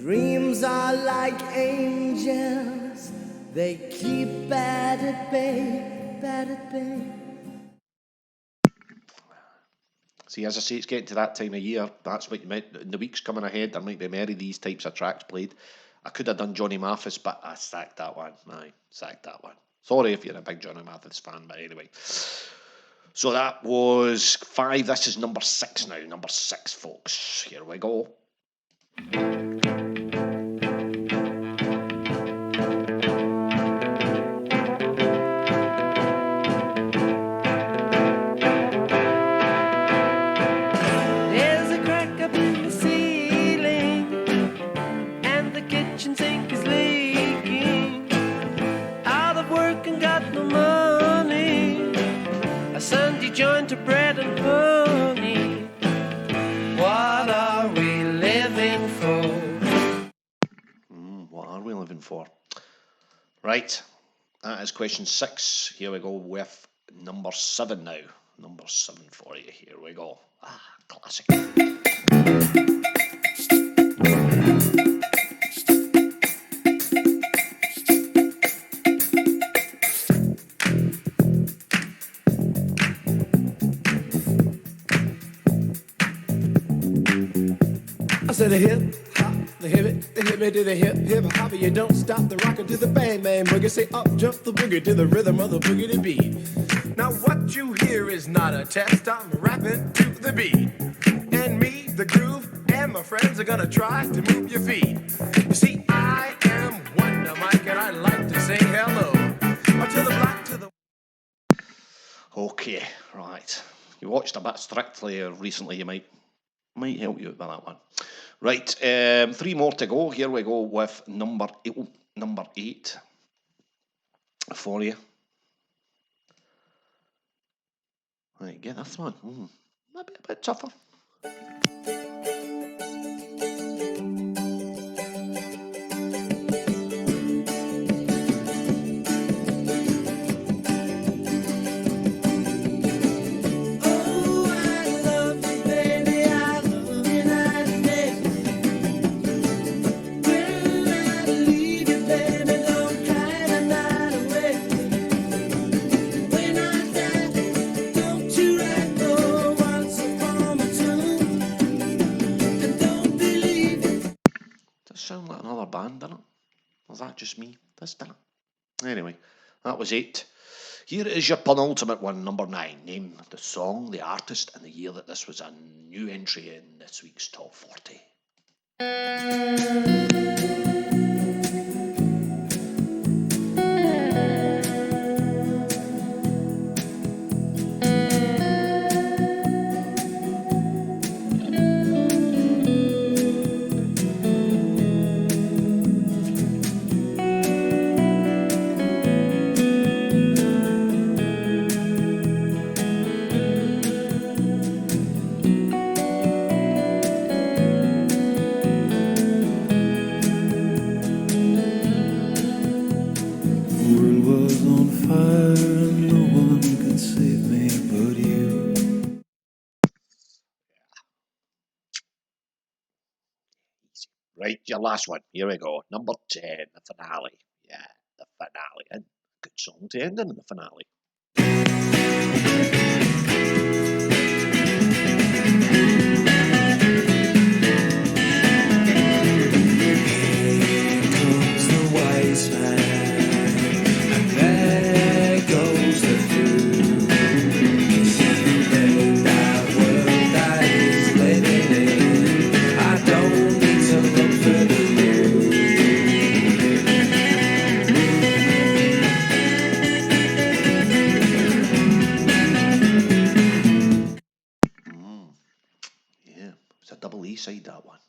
Dreams are like angels. They keep bad at bay, bad at bay. See, as I say, it's getting to that time of year. That's what you meant. In the weeks coming ahead, there might be many of these types of tracks played. I could have done Johnny Mathis, but I sacked that one. I sacked that one. Sorry if you're a big Johnny Mathis fan, but anyway. So that was 5. This is number 6 now. Number 6, folks. Here we go. There's a crack up in the ceiling, and the kitchen sink is leaking. Out of work and got no money. A Sunday joint of bread and honey. What are we living for? What are we living for? Right, that is question 6. Here we go with number 7 now. Number 7 for you. Here we go. Classic. I said the hip hop, the hip it to the hip hop. You don't stop the rocker to the bang bang boogie. Say up jump the boogie to the rhythm of the boogie to beat. Now what you hear is not a test. I'm rapping to the beat, and me, the groove, and my friends are gonna try to move your feet. You see, I am Wonder Mike, and I like to say hello Okay, right. You watched a bit Strictly recently, you might help you out with that one. Right, 3 more to go. Here we go with number 8 for you. Right, get this one. Maybe a bit tougher. Sound like another band, doesn't it? Or is that just me? This didn't. Anyway, that was 8. Here is your penultimate one, number 9. Name the song, the artist, and the year that this was a new entry in this week's Top 40. Right, your last one. Here we go. Number 10, the finale. Yeah, the finale. And good song to end in the finale. Side that one.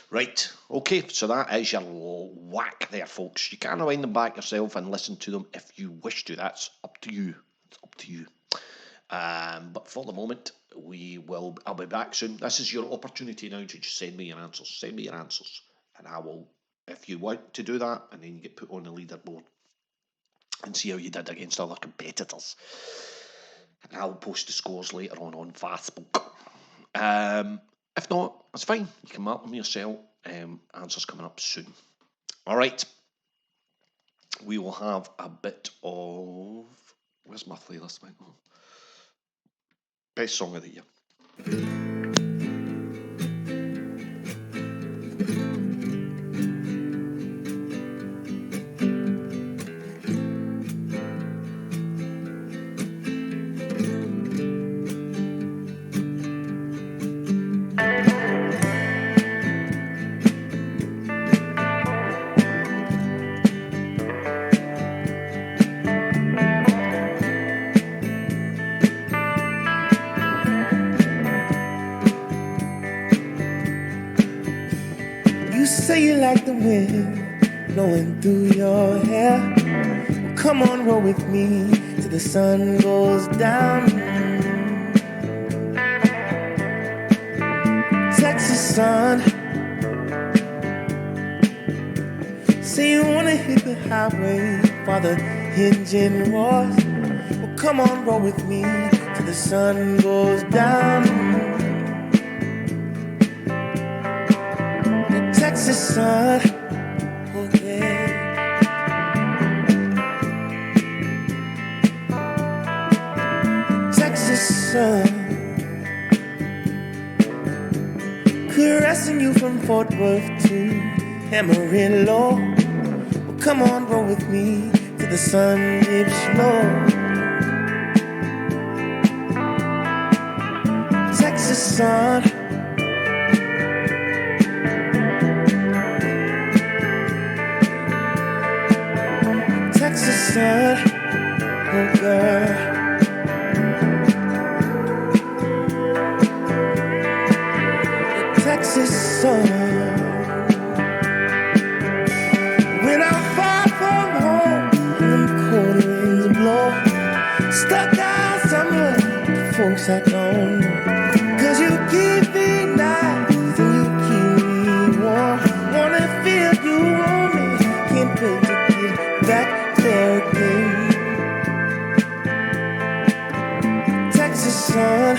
Right, okay, so that is your whack there, folks. You can rewind them back yourself and listen to them if you wish to. That's up to you. It's up to you. But for the moment, I'll be back soon. This is your opportunity now to just send me your answers. Send me your answers, and I will, if you want to do that, and then you get put on the leaderboard and see how you did against other competitors. And I'll post the scores later on Facebook. If not, that's fine. You can mark them yourself. Answers coming up soon. All right. We will have a bit of... Where's my playlist? Oh. Best song of the year. Say you like the wind blowing through your hair. Well, come on, roll with me till the sun goes down. Texas sun. Say you wanna hit the highway while the engine roars. Well, come on, roll with me till the sun goes down. Texas sun, oh yeah. Texas sun, caressing you from Fort Worth to Amarillo. Well, come on, roll with me till the sun dips low. Texas sun. Texas sun, oh girl. When I'm far from home and the cold winds blow, stuck out somewhere, folks I don't know. 'Cause you keep me nice and you keep me warm. Wanna feel you on me, can't wait to get back there again. Texas sun,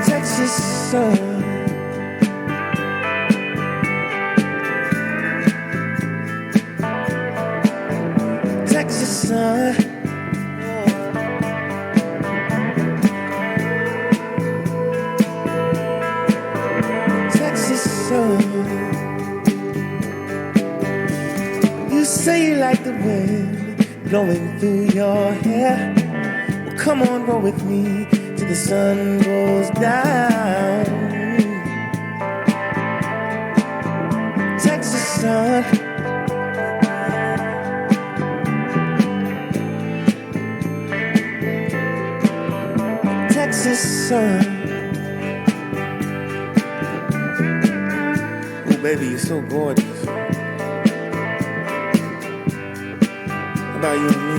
Texas sun, Texas sun. Texas sun. You say you like the wind blowing through your hair. Well, come on, roll with me till the sun goes down. Texas sun. Texas sun. Oh, baby, you're so gorgeous. How about you and me?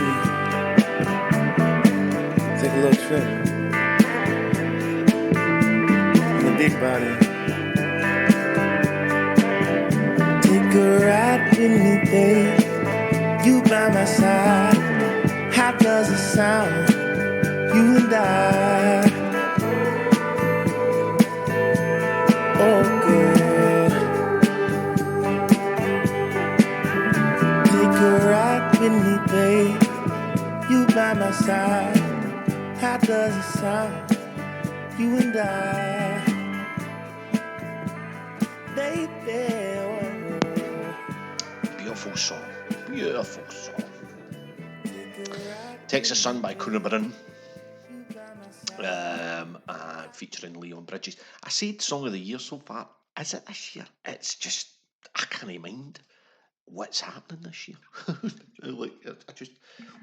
Take a little trip. In a big body. Take a ride with me, babe. You by my side. How does it sound? You and I. Oh, girl. Take a ride with me, babe. You by my side. How does it sound? You and I. Baby. Beautiful song. Beautiful song. Texas Sun by Coonabarron. Featuring Leon Bridges. I said Song of the Year so far. Is it this year? It's just, I can't mind what's happening this year.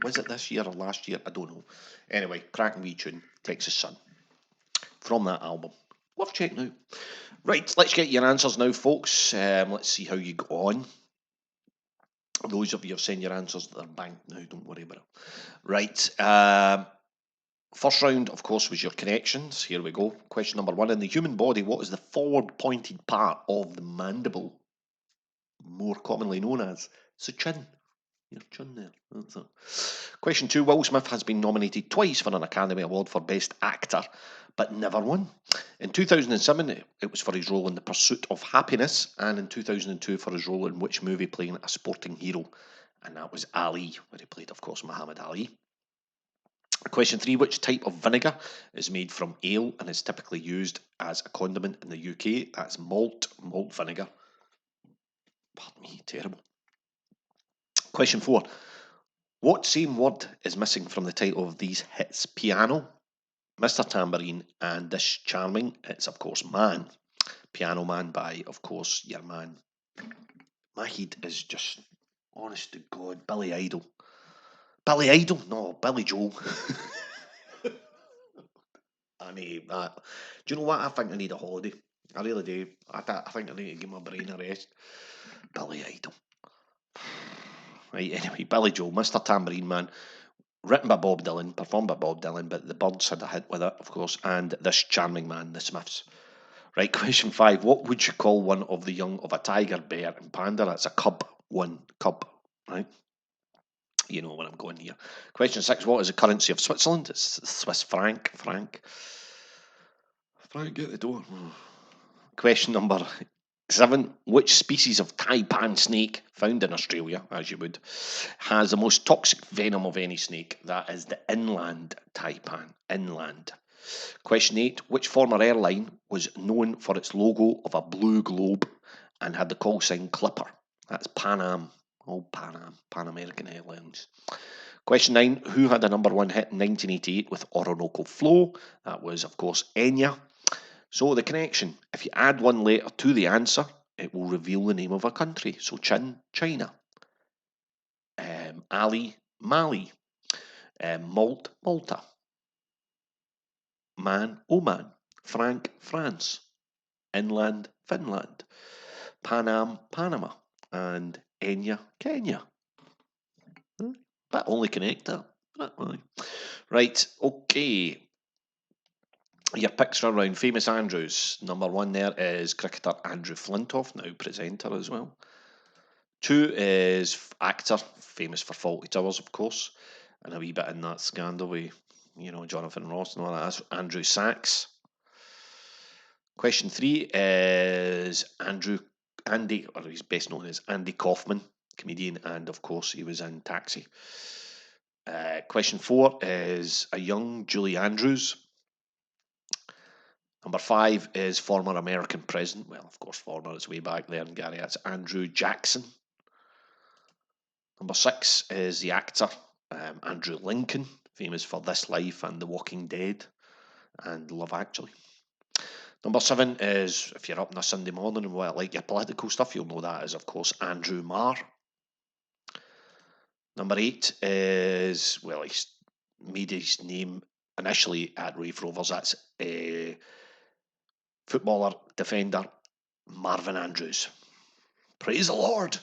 Was it this year or last year? I don't know. Anyway, cracking wee tune, Texas Sun, from that album. Worth checking out. Right, let's get your answers now, folks. Let's see how you go on. Those of you have sent your answers, they're banked now, don't worry about it. Right, first round, of course, was your connections. Here we go. Question number 1. In the human body, what is the forward-pointed part of the mandible, more commonly known as the chin? Your chin there. That's it. Question 2. Will Smith has been nominated twice for an Academy Award for Best Actor, but never won. In 2007, it was for his role in The Pursuit of Happiness, and in 2002 for his role in which movie playing a sporting hero? And that was Ali, where he played, of course, Muhammad Ali. Question 3. Which type of vinegar is made from ale and is typically used as a condiment in the UK? That's malt vinegar. Pardon me, terrible. Question 4. What same word is missing from the title of these hits? Piano, Mr. Tambourine, and This Charming? It's, of course, Man. Piano Man by, of course, your man. My head is just, honest to God, Billy Idol. Billy Idol? No, Billy Joel. I need that. Do you know what? I think I need a holiday. I really do. I think I need to give my brain a rest. Billy Idol. Right, anyway, Billy Joel, Mr. Tambourine Man, written by Bob Dylan, performed by Bob Dylan, but the Byrds had a hit with it, of course, and This Charming Man, the Smiths. Right, question 5. What would you call one of the young of a tiger, bear, and panda? That's a cub. One cub, right? You know where I'm going here. Question 6. What is the currency of Switzerland? It's Swiss franc. Frank, get the door. Question number 7. Which species of taipan snake, found in Australia, as you would, has the most toxic venom of any snake? That is the inland taipan. Inland. Question 8. Which former airline was known for its logo of a blue globe and had the call sign Clipper? That's Pan Am. Oh, Pan Am. Pan American Airlines. Question 9. Who had a number 1 hit in 1988 with Orinoco Flow? That was, of course, Enya. So the connection, if you add one letter to the answer, it will reveal the name of a country. So Chin, China. Ali, Mali. Malt, Malta. Man, oh man. Frank, France. Inland, Finland. Panam, Panama. And Enya, Kenya. But only connector. Right, okay. Your picks are around Famous Andrews. Number 1 there is cricketer Andrew Flintoff, now presenter as well. 2 is actor, famous for Fawlty Towers, of course, and a wee bit in that scandal with, Jonathan Ross and all that. That's Andrew Sachs. Question 3 is Andy, or he's best known as Andy Kaufman, comedian, and of course he was in Taxi. Question 4 is a young Julie Andrews. Number 5 is former American president. Well, of course, former, it's way back there in Gary. That's Andrew Jackson. Number 6 is the actor Andrew Lincoln, famous for This Life and The Walking Dead and Love Actually. Number 7 is, if you're up on a Sunday morning and like your political stuff, you'll know that is, of course, Andrew Marr. Number 8 is, well, he made his name initially at Raith Rovers. That's footballer, defender, Marvin Andrews. Praise the Lord.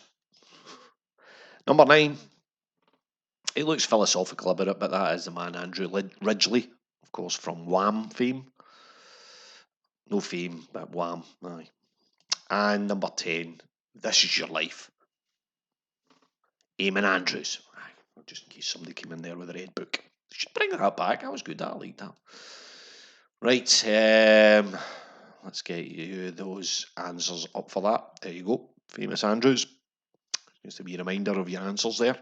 Number 9, he looks philosophical about it, but that is the man Andrew Ridgeley, of course, from Wham fame. No fame, but Wham, aye. And number 10, This Is Your Life, Eamon Andrews. Aye, just in case somebody came in there with a red book. Should bring that back, that was good, I like that. Right, let's get you those answers up for that. There you go, Famous Andrews. Just to be a reminder of your answers there.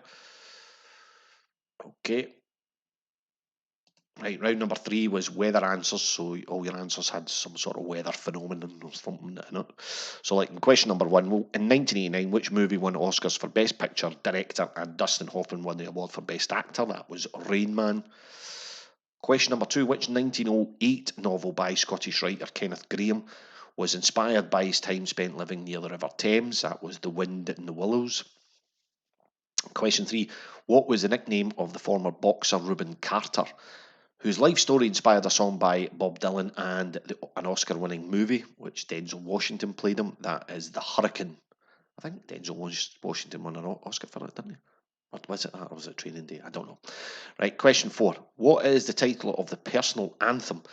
Okay. Right, round number 3 was weather answers, so all your answers had some sort of weather phenomenon or something in it. So, like in question number 1, well, in 1989, which movie won Oscars for Best Picture, Director, and Dustin Hoffman won the award for Best Actor? That was Rain Man. Question number 2, which 1908 novel by Scottish writer Kenneth Grahame was inspired by his time spent living near the River Thames? That was The Wind in the Willows. Question 3, what was the nickname of the former boxer Reuben Carter, whose life story inspired a song by Bob Dylan and an Oscar-winning movie, which Denzel Washington played him? That is The Hurricane. I think Denzel Washington won an Oscar for it, didn't he? Or was it that, or was it Training Day? I don't know. Right, question 4. What is the title of the personal anthem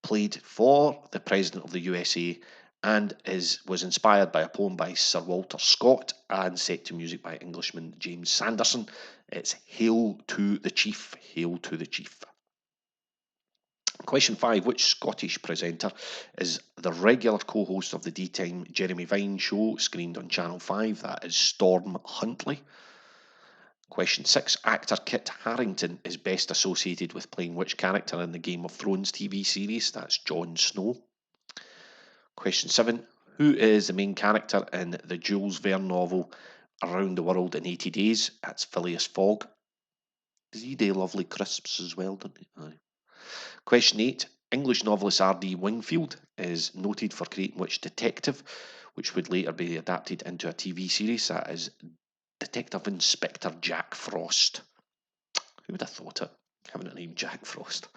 played for the President of the USA and was inspired by a poem by Sir Walter Scott and set to music by Englishman James Sanderson? It's Hail to the Chief. Hail to the Chief. Question 5. Which Scottish presenter is the regular co-host of the daytime Jeremy Vine show screened on Channel 5? That is Storm Huntley. Question 6. Actor Kit Harington is best associated with playing which character in the Game of Thrones TV series? That's Jon Snow. Question 7. Who is the main character in the Jules Verne novel Around the World in 80 Days? That's Phileas Fogg. Does he do Lovely Crisps as well, doesn't he? Aye. Question 8. English novelist R.D. Wingfield is noted for creating which detective, which would later be adapted into a TV series? That is Detective Inspector Jack Frost. Who would have thought it? Having a name Jack Frost.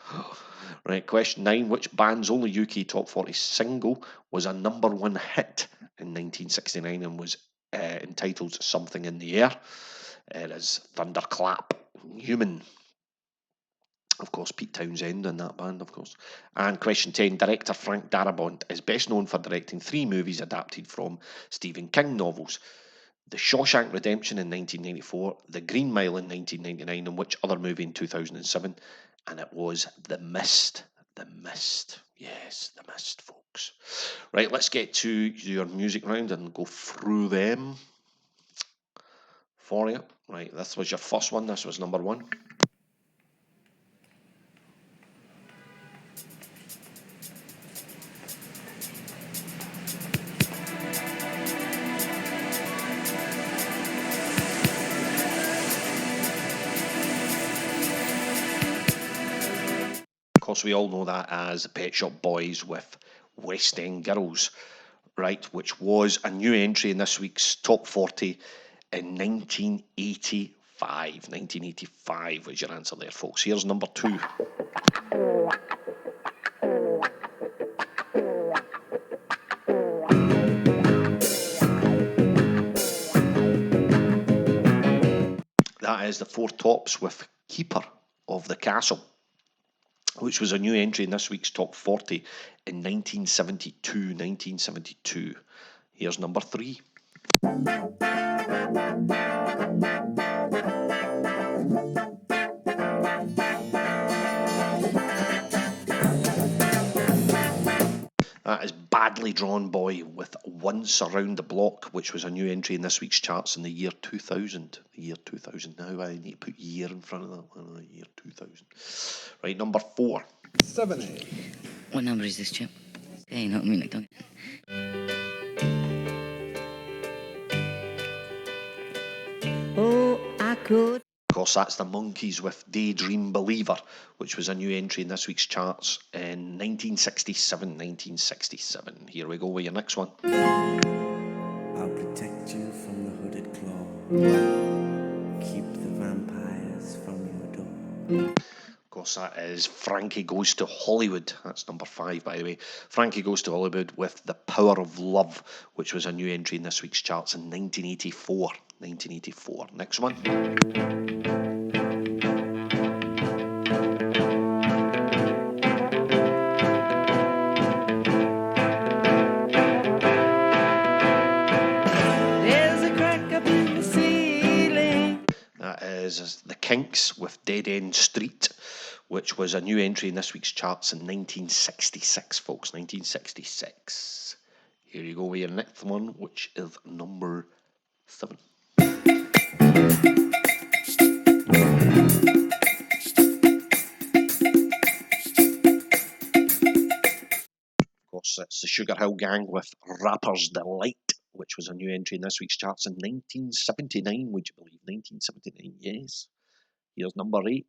Right, question 9. Which band's only UK Top 40 single was a number 1 hit in 1969 and was entitled Something in the Air? It is Thunderclap. Human. Of course, Pete Townsend in that band, of course. And question 10. Director Frank Darabont is best known for directing 3 movies adapted from Stephen King novels. The Shawshank Redemption in 1994, The Green Mile in 1999, and which other movie in 2007? And it was The Mist. The Mist. Yes, The Mist, folks. Right, let's get to your music round and go through them for you. Right, this was your first one. This was number 1. Of course, we all know that as Pet Shop Boys with West End Girls, right, which was a new entry in this week's Top 40 in 1985. 1985 was your answer there, folks. Here's number 2. That is the Four Tops with Keeper of the Castle, which was a new entry in this week's Top 40 in 1972. Here's number 3. That is Badly Drawn Boy with Once Around the Block, which was a new entry in this week's charts in the year 2000. The year 2000. Now I need to put year in front of that. Year 2000. Right, number 4. 7A. What number is this, chap? Hey, you know what I mean? Like, don't... Oh, I could. Of course, that's the Monkees with Daydream Believer, which was a new entry in this week's charts in 1967. Here we go with your next one. I'll protect you from the hooded claw. Keep the vampires from your door. Of course, that is Frankie Goes to Hollywood. That's number 5, by the way. Frankie Goes to Hollywood with The Power of Love, which was a new entry in this week's charts in 1984. Next one. There's a crack up in the ceiling. That is The Kinks with Dead End Street, which was a new entry in this week's charts in 1966, folks. 1966. Here you go with your next one, which is number 7. Of course, it's the Sugar Hill Gang with Rapper's Delight, which was a new entry in this week's charts in 1979, would you believe? 1979, yes. Here's number 8.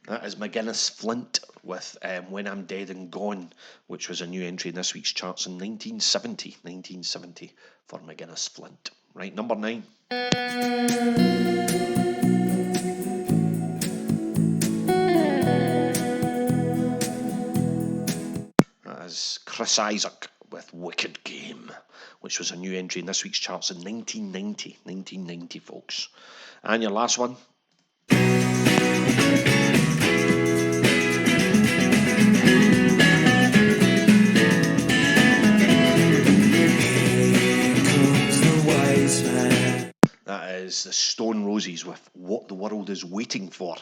That is McGuinness Flint with When I'm Dead and Gone, which was a new entry in this week's charts in 1970 for McGuinness Flint. Right, number 9. That is Chris Isaak with Wicked Game, which was a new entry in this week's charts in 1990, folks. And your last one. That is the Stone Roses with What the World is Waiting For,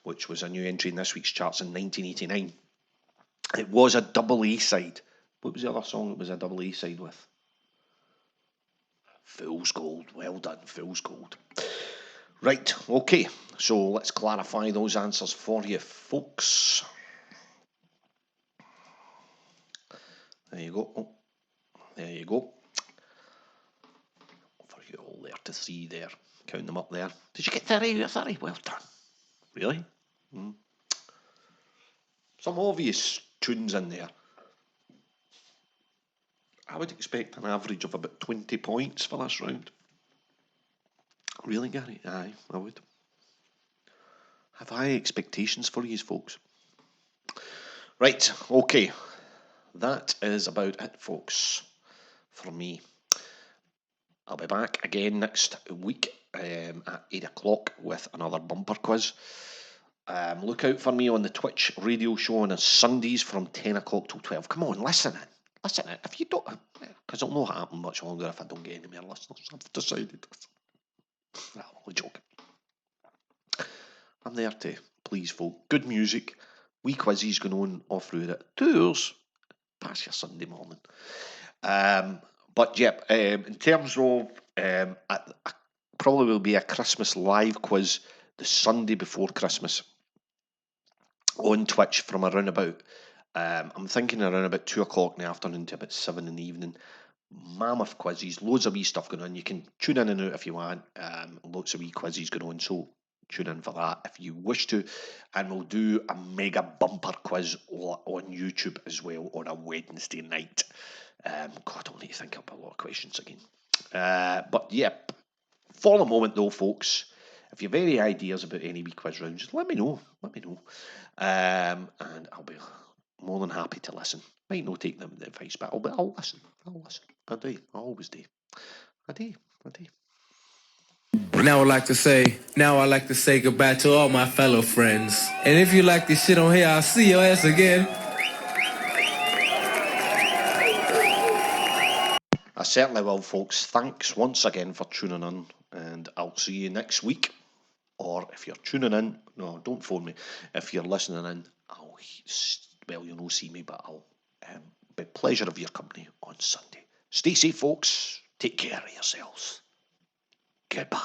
which was a new entry in this week's charts in 1989. It was a double A side. What was the other song it was a double A side with? Fool's Gold. Well done, Fool's Gold. Right, okay. So let's clarify those answers for you, folks. There you go. Oh, there you go. For you all there to see there. Count them up there. Did you get 30 out of 30? Well done. Really? Some obvious tunes in there. I would expect an average of about 20 points for this round. Really, Gary? Aye, I would. Have high expectations for you, folks. Right, okay. That is about it, folks, for me. I'll be back again next week at 8 o'clock with another bumper quiz. Look out for me on the Twitch radio show on Sundays from 10 o'clock till 12. Come on, listen in. If you don't, because it'll not happen much longer if I don't get any more listeners. I've decided. No, I'm only joking. I'm there to please folk. Good music, wee quizzes going on all through it. 2 hours past your Sunday morning. But yeah, in terms of, I probably will be a Christmas live quiz the Sunday before Christmas on Twitch from around about, I'm thinking around about 2 o'clock in the afternoon to about 7 in the evening. Mammoth quizzes, loads of wee stuff going on. You can tune in and out if you want. Lots of wee quizzes going on, so tune in for that if you wish to. And we'll do a mega bumper quiz on YouTube as well on a Wednesday night. God, I'll need to think up a lot of questions again. But yeah, for the moment though, folks, if you have any ideas about any wee quiz rounds, just let me know. And I'll be more than happy to listen. Might not take them the advice, but I'll listen. I do. I always do. I do. Now I'd like to say goodbye to all my fellow friends. And if you like this shit on here, I'll see your ass again. I certainly will, folks. Thanks once again for tuning in, and I'll see you next week. Or if you're tuning in, no, don't phone me. If you're listening in, you'll see me, but I'll be pleasure of your company on Sunday. Stay safe, folks. Take care of yourselves. Goodbye.